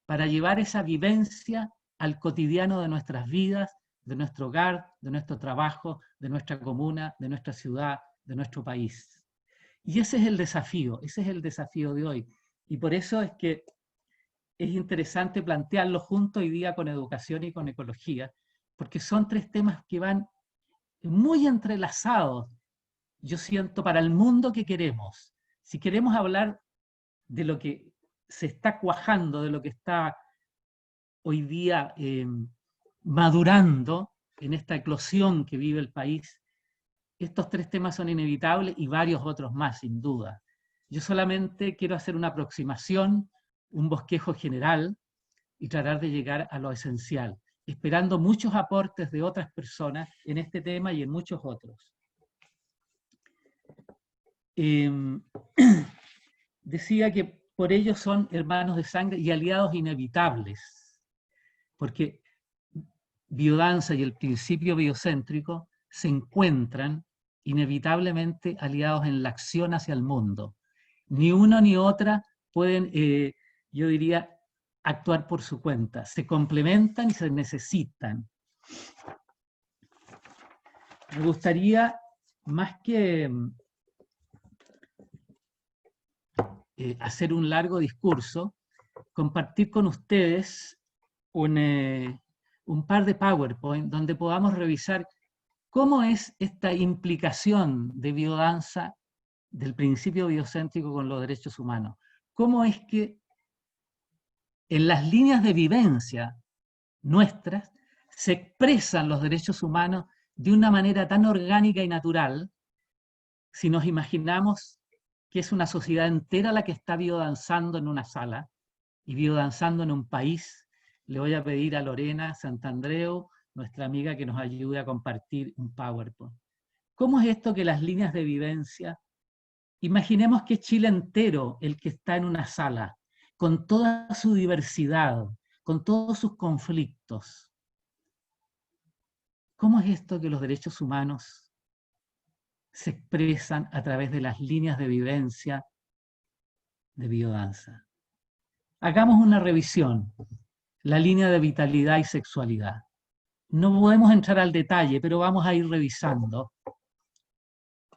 para llevar esa vivencia al cotidiano de nuestras vidas, de nuestro hogar, de nuestro trabajo, de nuestra comuna, de nuestra ciudad, de nuestro país. Y ese es el desafío de hoy. Y por eso es que es interesante plantearlo junto hoy día con educación y con ecología, porque son tres temas que van muy entrelazados, yo siento, para el mundo que queremos. Si queremos hablar de lo que se está cuajando, de lo que está hoy día madurando en esta eclosión que vive el país, estos tres temas son inevitables y varios otros más, sin duda. Yo solamente quiero hacer una aproximación, un bosquejo general y tratar de llegar a lo esencial, esperando muchos aportes de otras personas en este tema y en muchos otros. Decía que por ello son hermanos de sangre y aliados inevitables, porque biodanza y el principio biocéntrico se encuentran inevitablemente aliados en la acción hacia el mundo. Ni una ni otra pueden, yo diría, actuar por su cuenta. Se complementan y se necesitan. Me gustaría, más que hacer un largo discurso, compartir con ustedes un par de PowerPoint donde podamos revisar cómo es esta implicación de biodanza del principio biocéntrico con los derechos humanos. Cómo es que en las líneas de vivencia nuestras se expresan los derechos humanos de una manera tan orgánica y natural, si nos imaginamos que es una sociedad entera la que está biodanzando en una sala y biodanzando en un país. Le voy a pedir a Lorena Santandreu, nuestra amiga, que nos ayude a compartir un PowerPoint. ¿Cómo es esto que las líneas de vivencia, imaginemos que es Chile entero el que está en una sala, con toda su diversidad, con todos sus conflictos? ¿Cómo es esto que los derechos humanos se expresan a través de las líneas de vivencia de biodanza? Hagamos una revisión. La línea de vitalidad y sexualidad. No podemos entrar al detalle, pero vamos a ir revisando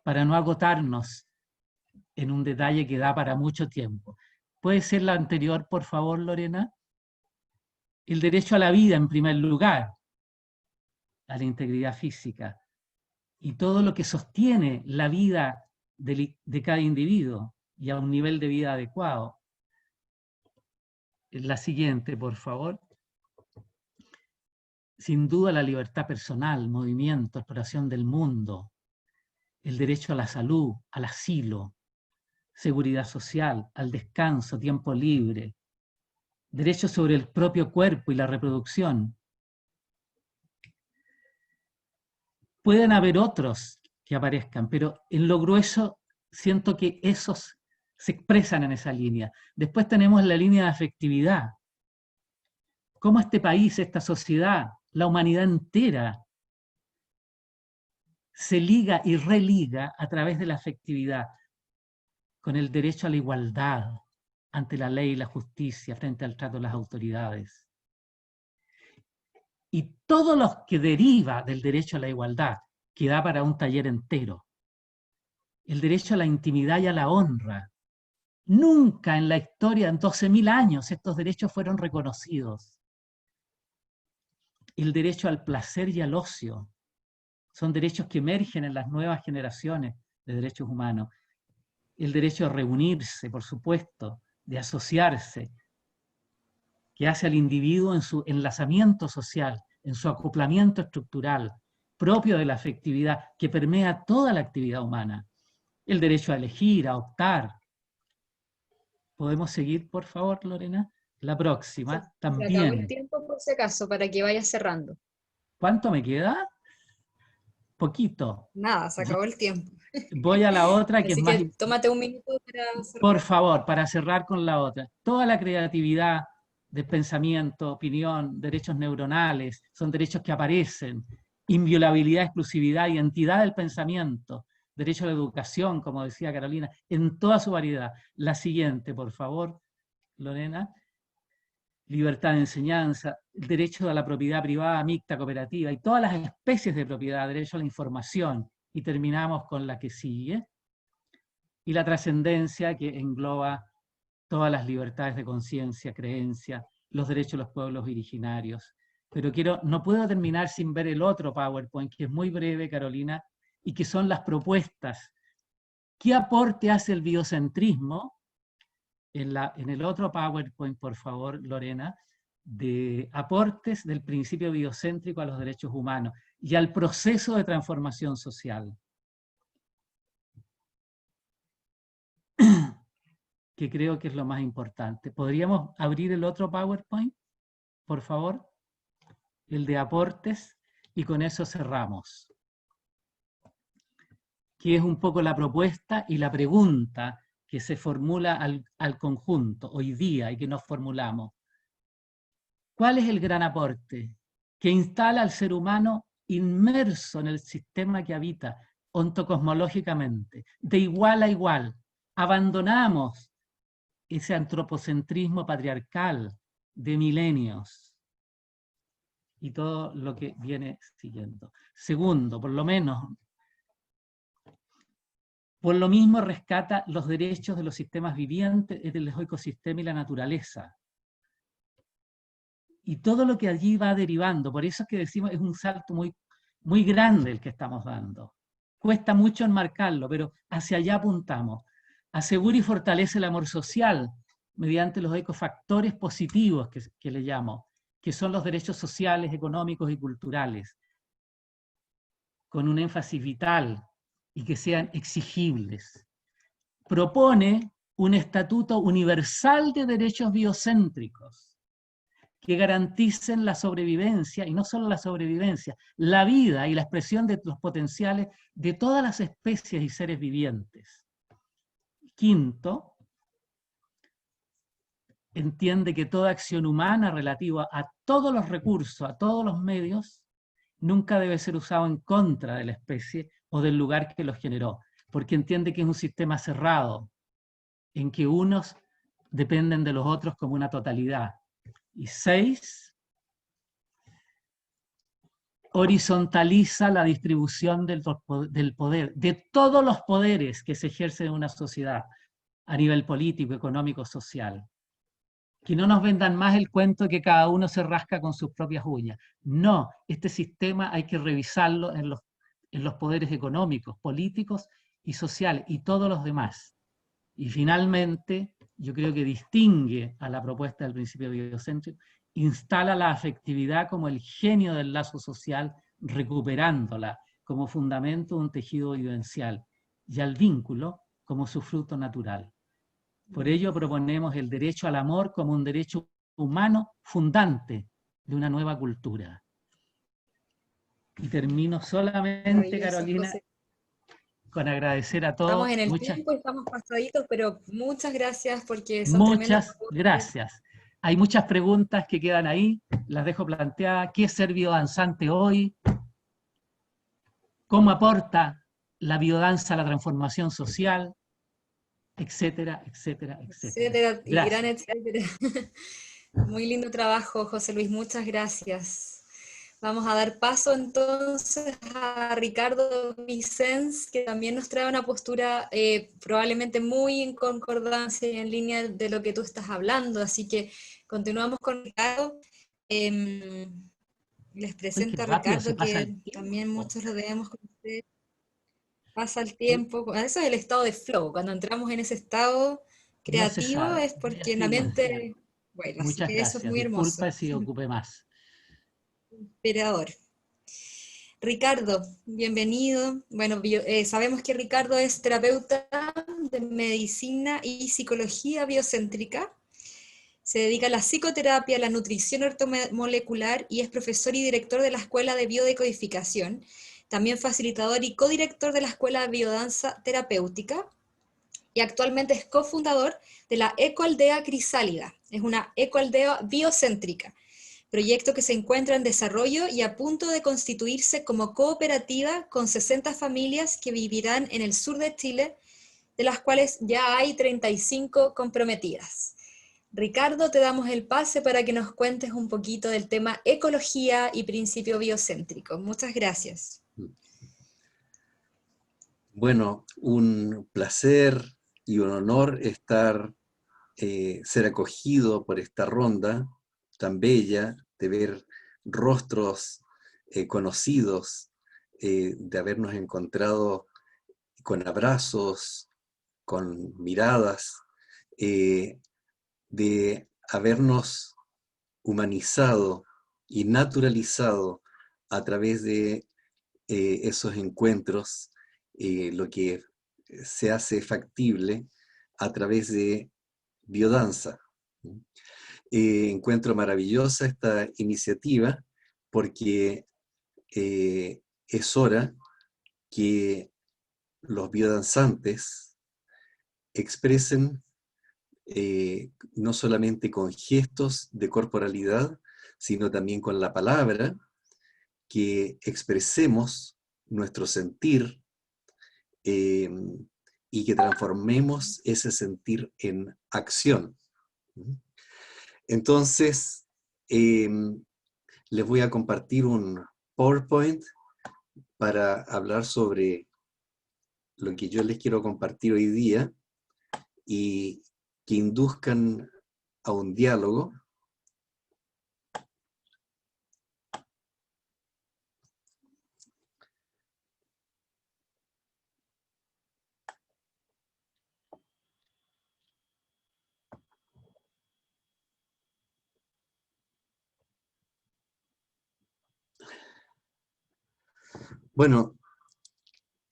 para no agotarnos en un detalle que da para mucho tiempo. ¿Puede ser la anterior, por favor, Lorena? El derecho a la vida, en primer lugar, a la integridad física, y todo lo que sostiene la vida de cada individuo y a un nivel de vida adecuado. La siguiente, por favor. Sin duda la libertad personal, movimiento, exploración del mundo, el derecho a la salud, al asilo, seguridad social, al descanso, tiempo libre, derecho sobre el propio cuerpo y la reproducción. Pueden haber otros que aparezcan, pero en lo grueso siento que esos se expresan en esa línea. Después tenemos la línea de afectividad. Cómo este país, esta sociedad, la humanidad entera se liga y religa a través de la afectividad con el derecho a la igualdad ante la ley y la justicia frente al trato de las autoridades. Y todo lo que deriva del derecho a la igualdad, que da para un taller entero. El derecho a la intimidad y a la honra. Nunca en la historia, en 12.000 años, estos derechos fueron reconocidos. El derecho al placer y al ocio. Son derechos que emergen en las nuevas generaciones de derechos humanos. El derecho a reunirse, por supuesto, de asociarse, que hace al individuo en su enlazamiento social, en su acoplamiento estructural, propio de la afectividad, que permea toda la actividad humana. El derecho a elegir, a optar. ¿Podemos seguir, por favor, Lorena? La próxima, Se acabó el también. tiempo por si acaso, para que vaya cerrando. ¿Cuánto me queda? Poquito. Nada, se acabó el tiempo. Voy a la otra que es Así más... que tómate un minuto para cerrar. Por favor, para cerrar con la otra. Toda la creatividad de pensamiento, opinión, derechos neuronales, son derechos que aparecen. Inviolabilidad, exclusividad, identidad del pensamiento, derecho a la educación, como decía Carolina, en toda su variedad. La siguiente, por favor, Lorena. Libertad de enseñanza, el derecho a la propiedad privada, mixta, cooperativa, y todas las especies de propiedad, derecho a la información. Y terminamos con la que sigue. Y la trascendencia, que engloba todas las libertades de conciencia, creencia, los derechos de los pueblos originarios. Pero no puedo terminar sin ver el otro PowerPoint, que es muy breve, Carolina, y que son las propuestas. ¿Qué aporte hace el biocentrismo? En el otro PowerPoint, por favor, Lorena, de aportes del principio biocéntrico a los derechos humanos y al proceso de transformación social. Que creo que es lo más importante. ¿Podríamos abrir el otro PowerPoint, por favor? El de aportes, y con eso cerramos. Que es un poco la propuesta y la pregunta que se formula al conjunto hoy día y que nos formulamos. ¿Cuál es el gran aporte? Que instala al ser humano inmerso en el sistema que habita ontocosmológicamente, de igual a igual. Abandonamos ese antropocentrismo patriarcal de milenios y todo lo que viene siguiendo. Segundo, por lo mismo rescata los derechos de los sistemas vivientes, del ecosistema y la naturaleza. Y todo lo que allí va derivando, por eso es que decimos es un salto muy, muy grande el que estamos dando. Cuesta mucho enmarcarlo, pero hacia allá apuntamos. Asegura y fortalece el amor social mediante los ecofactores positivos que le llamo, que son los derechos sociales, económicos y culturales, con un énfasis vital y que sean exigibles. Propone un estatuto universal de derechos biocéntricos que garanticen la sobrevivencia, y no solo la sobrevivencia, la vida y la expresión de los potenciales de todas las especies y seres vivientes. Quinto, entiende que toda acción humana relativa a todos los recursos, a todos los medios, nunca debe ser usado en contra de la especie o del lugar que los generó, porque entiende que es un sistema cerrado, en que unos dependen de los otros como una totalidad. Y 6, horizontaliza la distribución del poder, de todos los poderes que se ejercen en una sociedad, a nivel político, económico, social. Que no nos vendan más el cuento que cada uno se rasca con sus propias uñas. No, este sistema hay que revisarlo en los poderes económicos, políticos y sociales, y todos los demás. Y finalmente, yo creo que distingue a la propuesta del principio biocéntrico, instala la afectividad como el genio del lazo social, recuperándola como fundamento de un tejido vivencial, y al vínculo como su fruto natural. Por ello proponemos el derecho al amor como un derecho humano fundante de una nueva cultura. Y termino solamente, Carolina, José, con agradecer a todos. estamos en el tiempo, estamos pasaditos, pero muchas gracias porque son Muchas gracias. Hay muchas preguntas que quedan ahí, las dejo planteadas. ¿Qué es ser biodanzante hoy? ¿Cómo aporta la biodanza a la transformación social? Etcétera, etcétera, etcétera. Etcétera, y gran etcétera. Muy lindo trabajo, José Luis, muchas gracias. Vamos a dar paso entonces a Ricardo Vicens, que también nos trae una postura probablemente muy en concordancia y en línea de lo que tú estás hablando, así que continuamos con Ricardo. Les presento a Ricardo, que también muchos lo debemos conocer. Pasa el tiempo, eso es el estado de flow, cuando entramos en ese estado creativo no es porque la mente, bueno, así muchas que gracias. eso es muy hermoso. Disculpa si ocupé más. Inspirador. Ricardo, bienvenido. Bueno, sabemos que Ricardo es terapeuta de medicina y psicología biocéntrica. Se dedica a la psicoterapia, a la nutrición ortomolecular y es profesor y director de la Escuela de Biodecodificación. También facilitador y codirector de la Escuela de Biodanza Terapéutica. Y actualmente es cofundador de la Ecoaldea Crisálida. Es una ecoaldea biocéntrica, proyecto que se encuentra en desarrollo y a punto de constituirse como cooperativa con 60 familias que vivirán en el sur de Chile, de las cuales ya hay 35 comprometidas. Ricardo, te damos el pase para que nos cuentes un poquito del tema ecología y principio biocéntrico. Muchas gracias. Bueno, un placer y un honor ser acogido por esta ronda tan bella, de ver rostros conocidos, de habernos encontrado con abrazos, con miradas, de habernos humanizado y naturalizado a través de esos encuentros, lo que se hace factible a través de biodanza. Encuentro maravillosa esta iniciativa porque es hora que los biodanzantes expresen no solamente con gestos de corporalidad, sino también con la palabra, que expresemos nuestro sentir y que transformemos ese sentir en acción. Entonces, les voy a compartir un PowerPoint para hablar sobre lo que yo les quiero compartir hoy día y que induzcan a un diálogo. Bueno,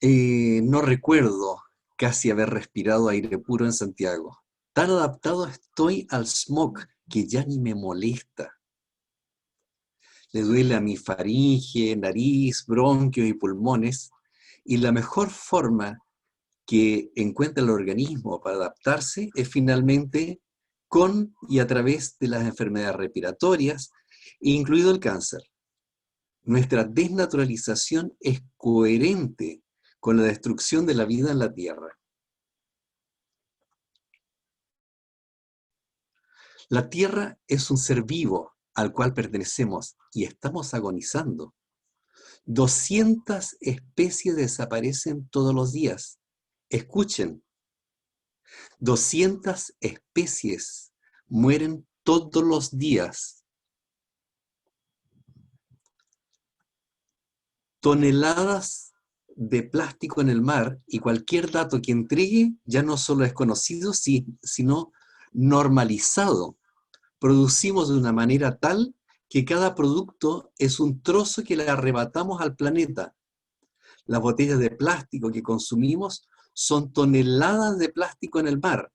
no recuerdo casi haber respirado aire puro en Santiago. Tan adaptado estoy al smog que ya ni me molesta. Le duele a mi faringe, nariz, bronquios y pulmones, y la mejor forma que encuentra el organismo para adaptarse es finalmente con y a través de las enfermedades respiratorias, incluido el cáncer. Nuestra desnaturalización es coherente con la destrucción de la vida en la Tierra. La Tierra es un ser vivo al cual pertenecemos y estamos agonizando. 200 especies desaparecen todos los días. Escuchen, 200 especies mueren todos los días. Toneladas de plástico en el mar, y cualquier dato que entregue ya no solo es conocido, sino normalizado. Producimos de una manera tal que cada producto es un trozo que le arrebatamos al planeta. Las botellas de plástico que consumimos son toneladas de plástico en el mar.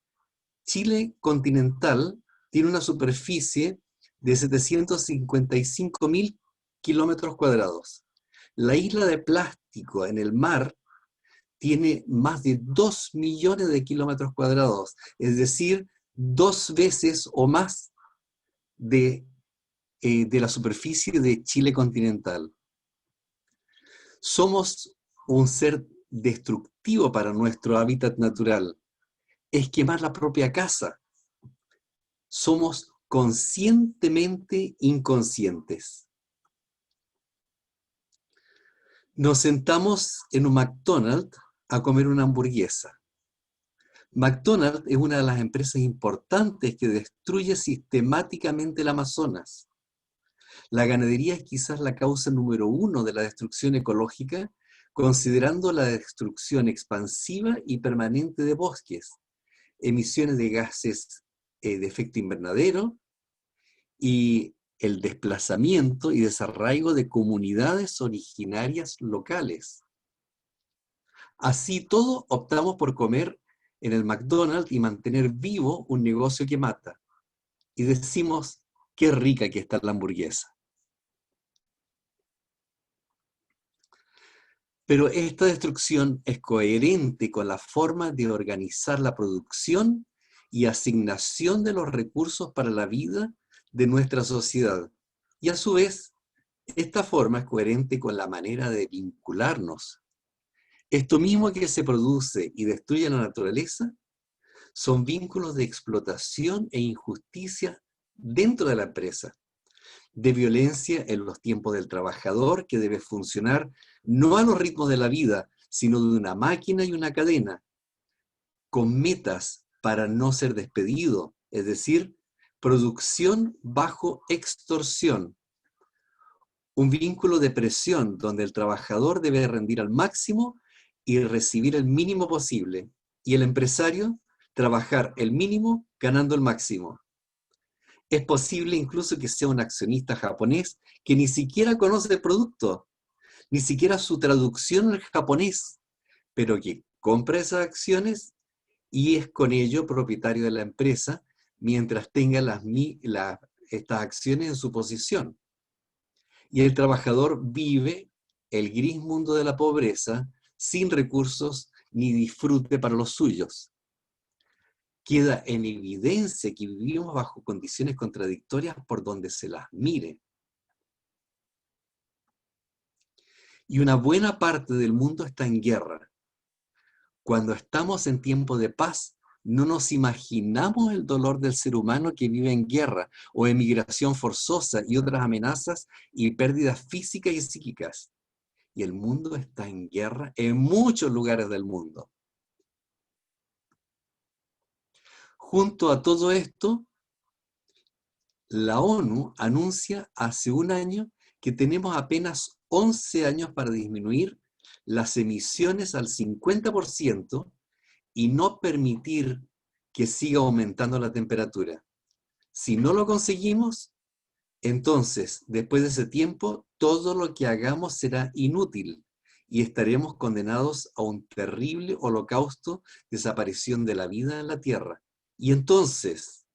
Chile continental tiene una superficie de 755.000 kilómetros cuadrados. La isla de plástico en el mar tiene más de 2 millones de kilómetros cuadrados, es decir, 2 veces o más de la superficie de Chile continental. Somos un ser destructivo para nuestro hábitat natural. Es quemar la propia casa. Somos conscientemente inconscientes. Nos sentamos en un McDonald's a comer una hamburguesa. McDonald's es una de las empresas importantes que destruye sistemáticamente el Amazonas. La ganadería es quizás la causa número 1 de la destrucción ecológica, considerando la destrucción expansiva y permanente de bosques, emisiones de gases de efecto invernadero y el desplazamiento y desarraigo de comunidades originarias locales. Así todo optamos por comer en el McDonald's y mantener vivo un negocio que mata. Y decimos, qué rica que está la hamburguesa. Pero esta destrucción es coherente con la forma de organizar la producción y asignación de los recursos para la vida de nuestra sociedad. Y a su vez, esta forma es coherente con la manera de vincularnos. Esto mismo que se produce y destruye la naturaleza son vínculos de explotación e injusticia dentro de la empresa, de violencia en los tiempos del trabajador que debe funcionar no a los ritmos de la vida, sino de una máquina y una cadena, con metas para no ser despedido, es decir, producción bajo extorsión. Un vínculo de presión donde el trabajador debe rendir al máximo y recibir el mínimo posible, y el empresario trabajar el mínimo ganando el máximo. Es posible incluso que sea un accionista japonés que ni siquiera conoce el producto, ni siquiera su traducción al japonés, pero que compra esas acciones y es con ello propietario de la empresa mientras tenga estas acciones en su posición. Y el trabajador vive el gris mundo de la pobreza sin recursos ni disfrute para los suyos. Queda en evidencia que vivimos bajo condiciones contradictorias por donde se las mire. Y una buena parte del mundo está en guerra. Cuando estamos en tiempo de paz, no nos imaginamos el dolor del ser humano que vive en guerra o emigración forzosa y otras amenazas y pérdidas físicas y psíquicas. Y el mundo está en guerra en muchos lugares del mundo. Junto a todo esto, la ONU anuncia hace un año que tenemos apenas 11 años para disminuir las emisiones al 50% y no permitir que siga aumentando la temperatura. Si no lo conseguimos, entonces, después de ese tiempo, todo lo que hagamos será inútil y estaremos condenados a un terrible holocausto, desaparición de la vida en la Tierra. Y entonces,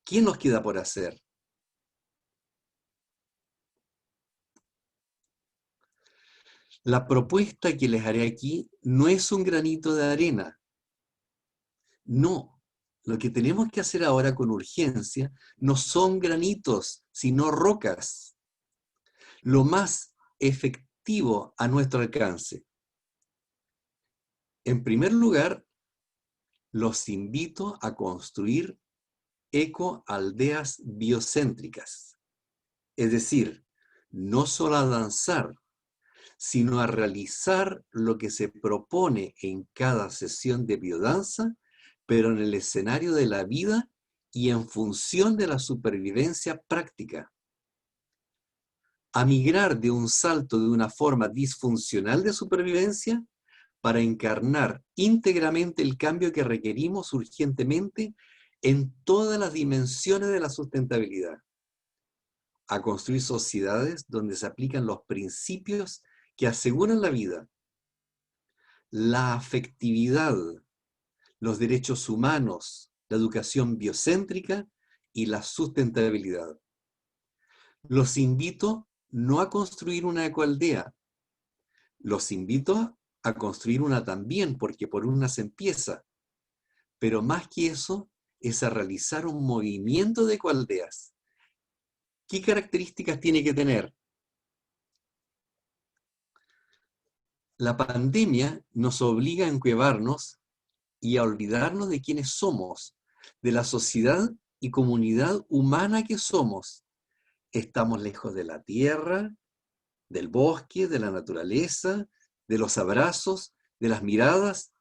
¿qué nos queda por hacer? La propuesta que les haré aquí no es un granito de arena. No, lo que tenemos que hacer ahora con urgencia no son granitos, sino rocas. Lo más efectivo a nuestro alcance. En primer lugar, los invito a construir ecoaldeas biocéntricas. Es decir, no solo a danzar, sino a realizar lo que se propone en cada sesión de biodanza, pero en el escenario de la vida y en función de la supervivencia práctica. A migrar de un salto de una forma disfuncional de supervivencia para encarnar íntegramente el cambio que requerimos urgentemente en todas las dimensiones de la sustentabilidad. A construir sociedades donde se aplican los principios que aseguran la vida, la afectividad, los derechos humanos, la educación biocéntrica y la sustentabilidad. Los invito no a construir una ecoaldea, los invito a construir una también, porque por una se empieza, pero más que eso es a realizar un movimiento de ecoaldeas. ¿Qué características tiene que tener? La pandemia nos obliga a encuevarnos y a olvidarnos de quiénes somos, de la sociedad y comunidad humana que somos. Estamos lejos de la tierra, del bosque, de la naturaleza, de los abrazos, de las miradas,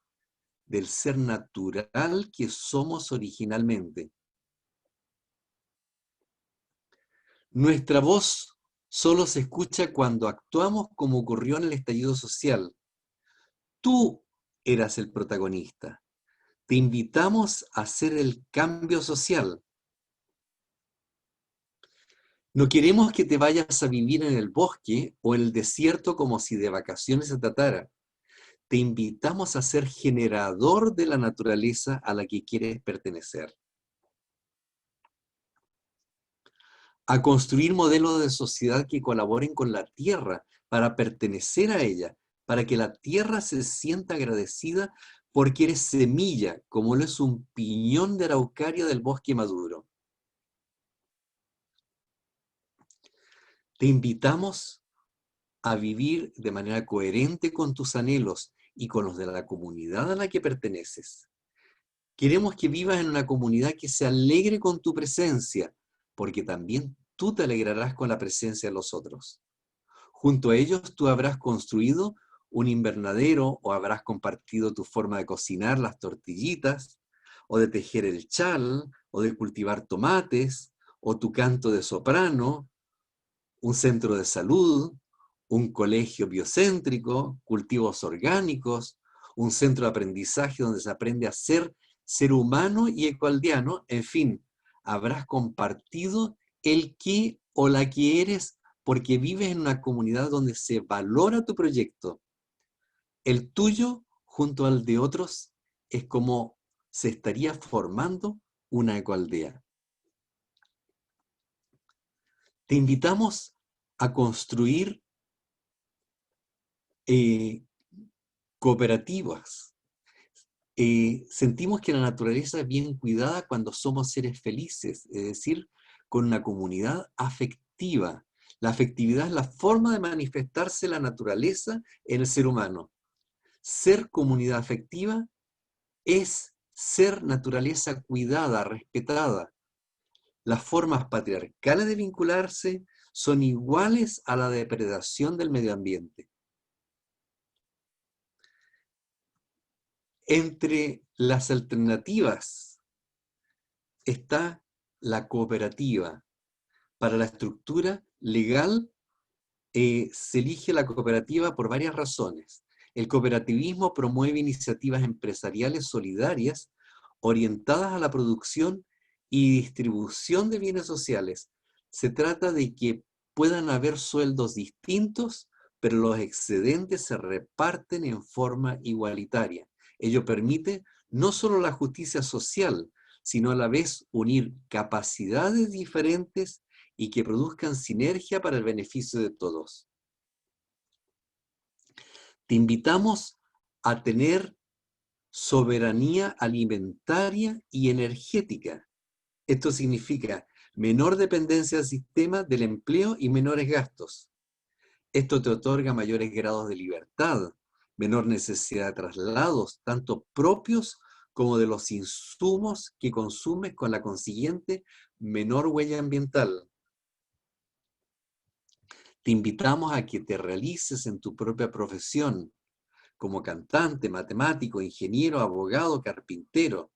del ser natural que somos originalmente. Nuestra voz solo se escucha cuando actuamos como ocurrió en el estallido social. Tú eras el protagonista. Te invitamos a hacer el cambio social. No queremos que te vayas a vivir en el bosque o en el desierto como si de vacaciones se tratara. Te invitamos a ser generador de la naturaleza a la que quieres pertenecer. A construir modelos de sociedad que colaboren con la tierra para pertenecer a ella, para que la tierra se sienta agradecida porque eres semilla, como lo es un piñón de araucaria del bosque maduro. Te invitamos a vivir de manera coherente con tus anhelos y con los de la comunidad a la que perteneces. Queremos que vivas en una comunidad que se alegre con tu presencia, porque también tú te alegrarás con la presencia de los otros. Junto a ellos tú habrás construido un invernadero o habrás compartido tu forma de cocinar las tortillitas, o de tejer el chal, o de cultivar tomates, o tu canto de soprano, un centro de salud, un colegio biocéntrico, cultivos orgánicos, un centro de aprendizaje donde se aprende a ser humano y ecualdiano, en fin, habrás compartido el qué o la que eres porque vives en una comunidad donde se valora tu proyecto. El tuyo junto al de otros es como se estaría formando una ecoaldea. Te invitamos a construir cooperativas. Sentimos que la naturaleza es bien cuidada cuando somos seres felices, es decir, con una comunidad afectiva. La afectividad es la forma de manifestarse la naturaleza en el ser humano. Ser comunidad afectiva es ser naturaleza cuidada, respetada. Las formas patriarcales de vincularse son iguales a la depredación del medio ambiente. Entre las alternativas está la cooperativa. Para la estructura legal se elige la cooperativa por varias razones. El cooperativismo promueve iniciativas empresariales solidarias orientadas a la producción y distribución de bienes sociales. Se trata de que puedan haber sueldos distintos, pero los excedentes se reparten en forma igualitaria. Ello permite no solo la justicia social, sino a la vez unir capacidades diferentes y que produzcan sinergia para el beneficio de todos. Te invitamos a tener soberanía alimentaria y energética. Esto significa menor dependencia del sistema del empleo y menores gastos. Esto te otorga mayores grados de libertad, menor necesidad de traslados, tanto propios como de los insumos que consumes, con la consiguiente menor huella ambiental. Te invitamos a que te realices en tu propia profesión, como cantante, matemático, ingeniero, abogado, carpintero.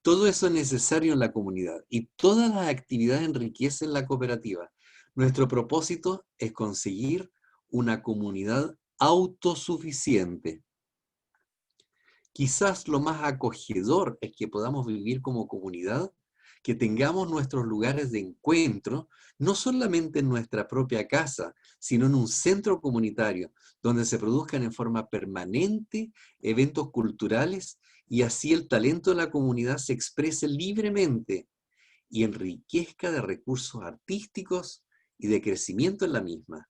Todo eso es necesario en la comunidad y todas las actividades enriquecen la cooperativa. Nuestro propósito es conseguir una comunidad autosuficiente. Quizás lo más acogedor es que podamos vivir como comunidad, que tengamos nuestros lugares de encuentro, no solamente en nuestra propia casa, sino en un centro comunitario, donde se produzcan en forma permanente eventos culturales y así el talento de la comunidad se exprese libremente y enriquezca de recursos artísticos y de crecimiento en la misma.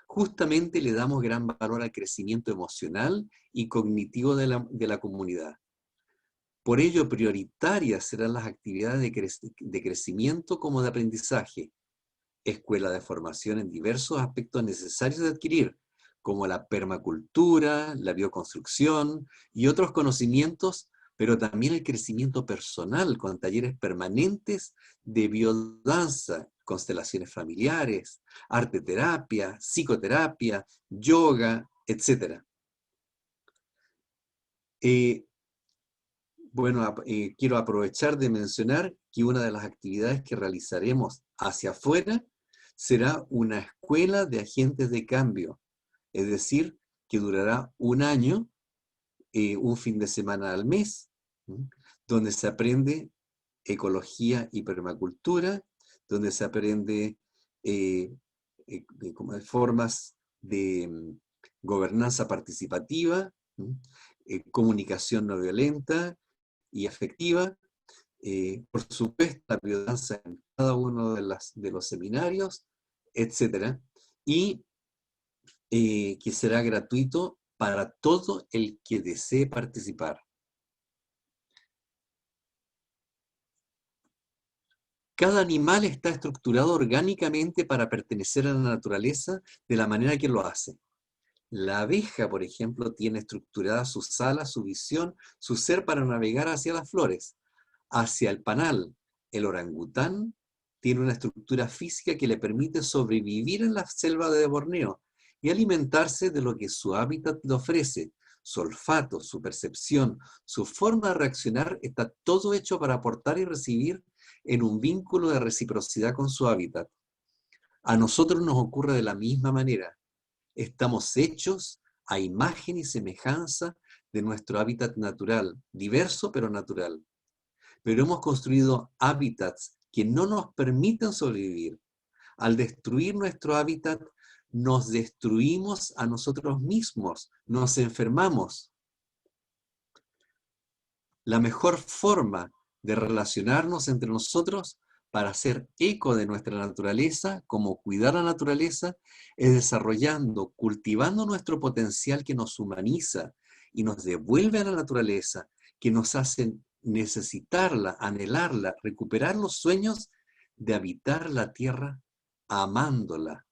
Justamente le damos gran valor al crecimiento emocional y cognitivo de la comunidad. Por ello, prioritarias serán las actividades de crecimiento como de aprendizaje, escuela de formación en diversos aspectos necesarios de adquirir, como la permacultura, la bioconstrucción y otros conocimientos, pero también el crecimiento personal con talleres permanentes de biodanza, constelaciones familiares, arte terapia, psicoterapia, yoga, etc. Quiero aprovechar de mencionar que una de las actividades que realizaremos hacia afuera será una escuela de agentes de cambio, es decir, que durará un año, un fin de semana al mes, donde se aprende ecología y permacultura, donde se aprende como formas de gobernanza participativa, comunicación no violenta y afectiva. Por supuesto, la biodanza en cada uno de los seminarios, etc. Y que será gratuito para todo el que desee participar. Cada animal está estructurado orgánicamente para pertenecer a la naturaleza de la manera que lo hace. La abeja, por ejemplo, tiene estructuradas sus alas, su visión, su ser para navegar hacia las flores, hacia el panal. El orangután tiene una estructura física que le permite sobrevivir en la selva de Borneo y alimentarse de lo que su hábitat le ofrece. Su olfato, su percepción, su forma de reaccionar, está todo hecho para aportar y recibir en un vínculo de reciprocidad con su hábitat. A nosotros nos ocurre de la misma manera. Estamos hechos a imagen y semejanza de nuestro hábitat natural, diverso pero natural. Pero hemos construido hábitats que no nos permiten sobrevivir. Al destruir nuestro hábitat, nos destruimos a nosotros mismos, nos enfermamos. La mejor forma de relacionarnos entre nosotros para hacer eco de nuestra naturaleza, como cuidar la naturaleza, es desarrollando, cultivando nuestro potencial que nos humaniza y nos devuelve a la naturaleza, que nos hacen necesitarla, anhelarla, recuperar los sueños de habitar la tierra amándola.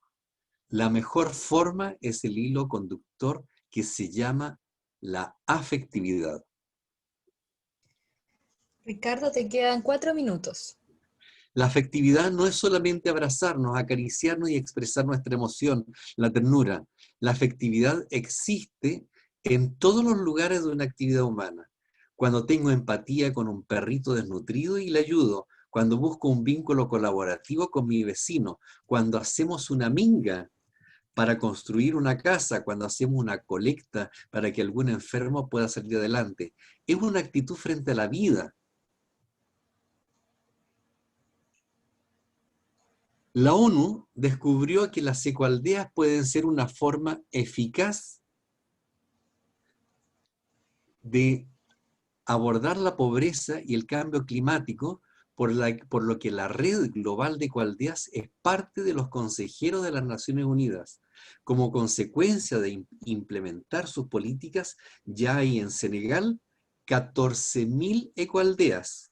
La mejor forma es el hilo conductor que se llama la afectividad. Ricardo, te quedan 4 minutos. La afectividad no es solamente abrazarnos, acariciarnos y expresar nuestra emoción, la ternura. La afectividad existe en todos los lugares de una actividad humana. Cuando tengo empatía con un perrito desnutrido y le ayudo, cuando busco un vínculo colaborativo con mi vecino, cuando hacemos una minga para construir una casa, cuando hacemos una colecta para que algún enfermo pueda salir adelante. Es una actitud frente a la vida. La ONU descubrió que las ecoaldeas pueden ser una forma eficaz de abordar la pobreza y el cambio climático, por lo que la red global de ecoaldeas es parte de los consejeros de las Naciones Unidas. Como consecuencia de implementar sus políticas, ya hay en Senegal 14.000 ecoaldeas.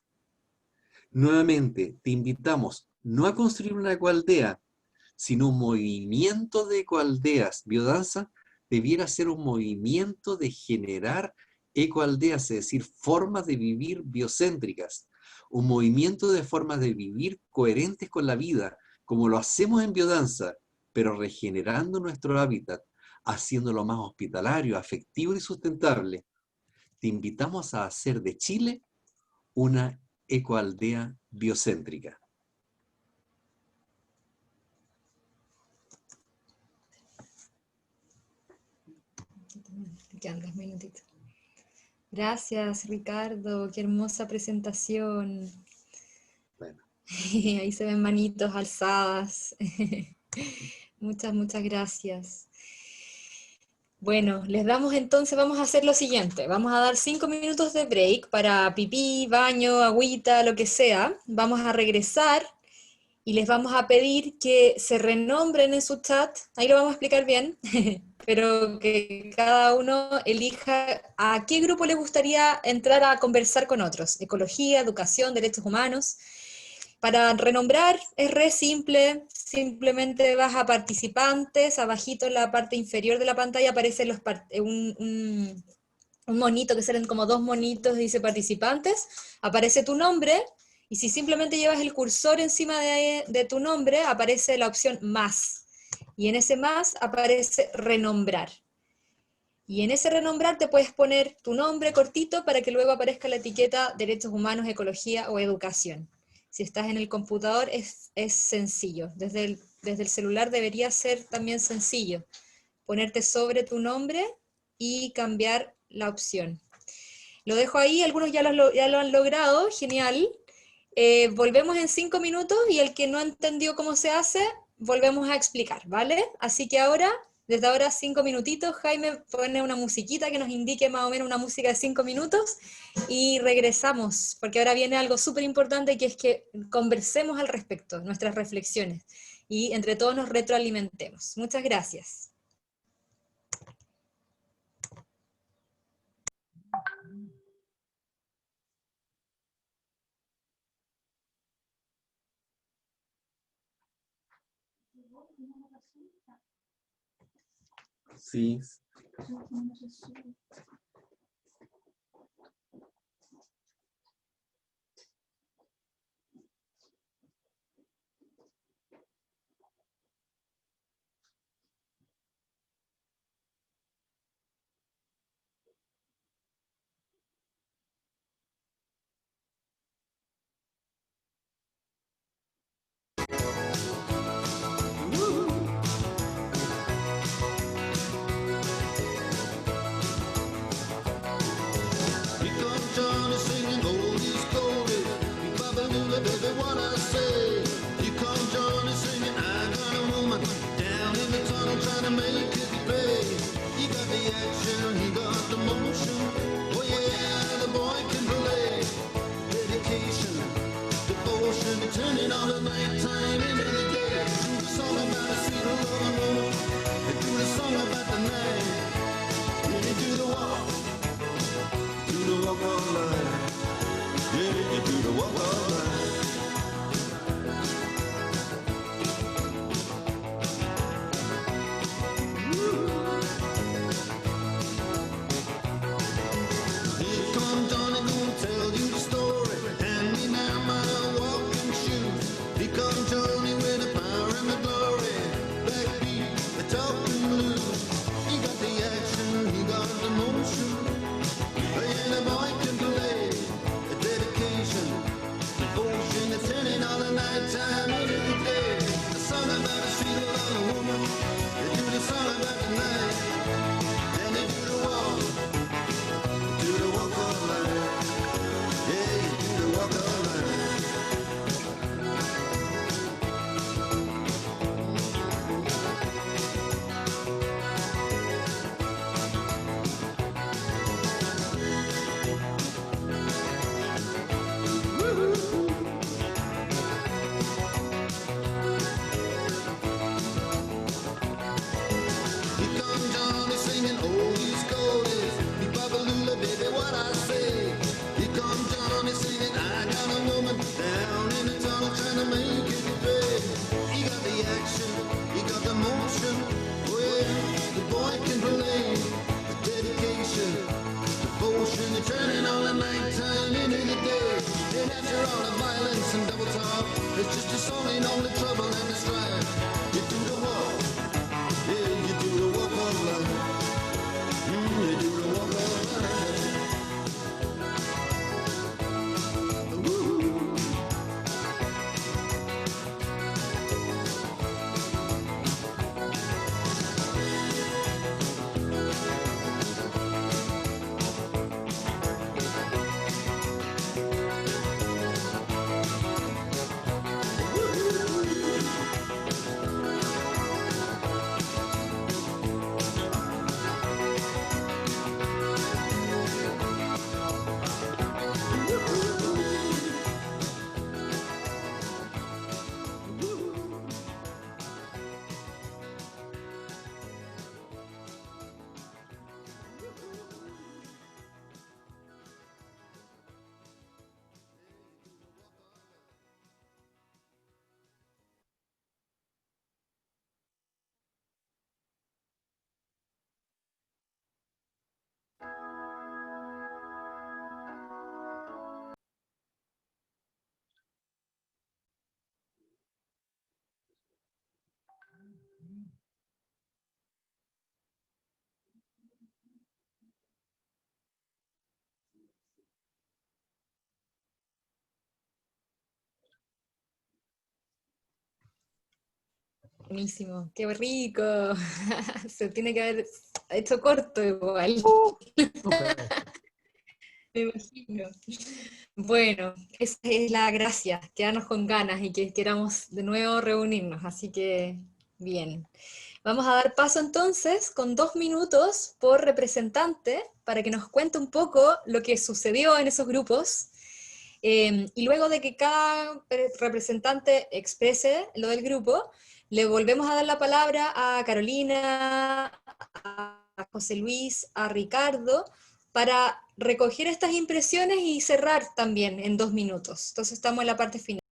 Nuevamente, te invitamos no a construir una ecoaldea, sino un movimiento de ecoaldeas. Biodanza debiera ser un movimiento de generar ecoaldeas, es decir, formas de vivir biocéntricas, un movimiento de formas de vivir coherentes con la vida, como lo hacemos en biodanza, pero regenerando nuestro hábitat, haciéndolo más hospitalario, afectivo y sustentable. Te invitamos a hacer de Chile una ecoaldea biocéntrica. Quedan 2 minutitos. Gracias, Ricardo, qué hermosa presentación. Bueno. Ahí se ven manitos alzadas. Muchas gracias. Bueno, les damos entonces, vamos a hacer lo siguiente. Vamos a dar 5 minutos de break para pipí, baño, agüita, lo que sea. Vamos a regresar y les vamos a pedir que se renombren en su chat. Ahí lo vamos a explicar bien. Pero que cada uno elija a qué grupo le gustaría entrar a conversar con otros. Ecología, educación, derechos humanos. Para renombrar es re simple, simplemente vas a participantes, abajito en la parte inferior de la pantalla aparece un monito, que salen como 2 monitos, dice participantes, aparece tu nombre, y si simplemente llevas el cursor encima de tu nombre, aparece la opción más. Y en ese más aparece renombrar. Y en ese renombrar te puedes poner tu nombre cortito para que luego aparezca la etiqueta derechos humanos, ecología o educación. Si estás en el computador es sencillo. Desde el celular debería ser también sencillo. Ponerte sobre tu nombre y cambiar la opción. Lo dejo ahí, algunos ya lo han logrado, genial. Volvemos en 5 minutos y el que no entendió cómo se hace, volvemos a explicar, ¿vale? Así que ahora, desde ahora 5 minutitos, Jaime pone una musiquita que nos indique más o menos una música de 5 minutos y regresamos, porque ahora viene algo súper importante que es que conversemos al respecto, nuestras reflexiones, y entre todos nos retroalimentemos. Muchas gracias. Sí. Buenísimo, qué rico. Se tiene que haber hecho corto igual. Súper. Me imagino. Bueno, esa es la gracia, quedarnos con ganas y que queramos de nuevo reunirnos, así que bien. Vamos a dar paso entonces con 2 minutos por representante para que nos cuente un poco lo que sucedió en esos grupos. Y luego de que cada representante exprese lo del grupo, le volvemos a dar la palabra a Carolina, a José Luis, a Ricardo, para recoger estas impresiones y cerrar también en 2 minutos. Entonces estamos en la parte final.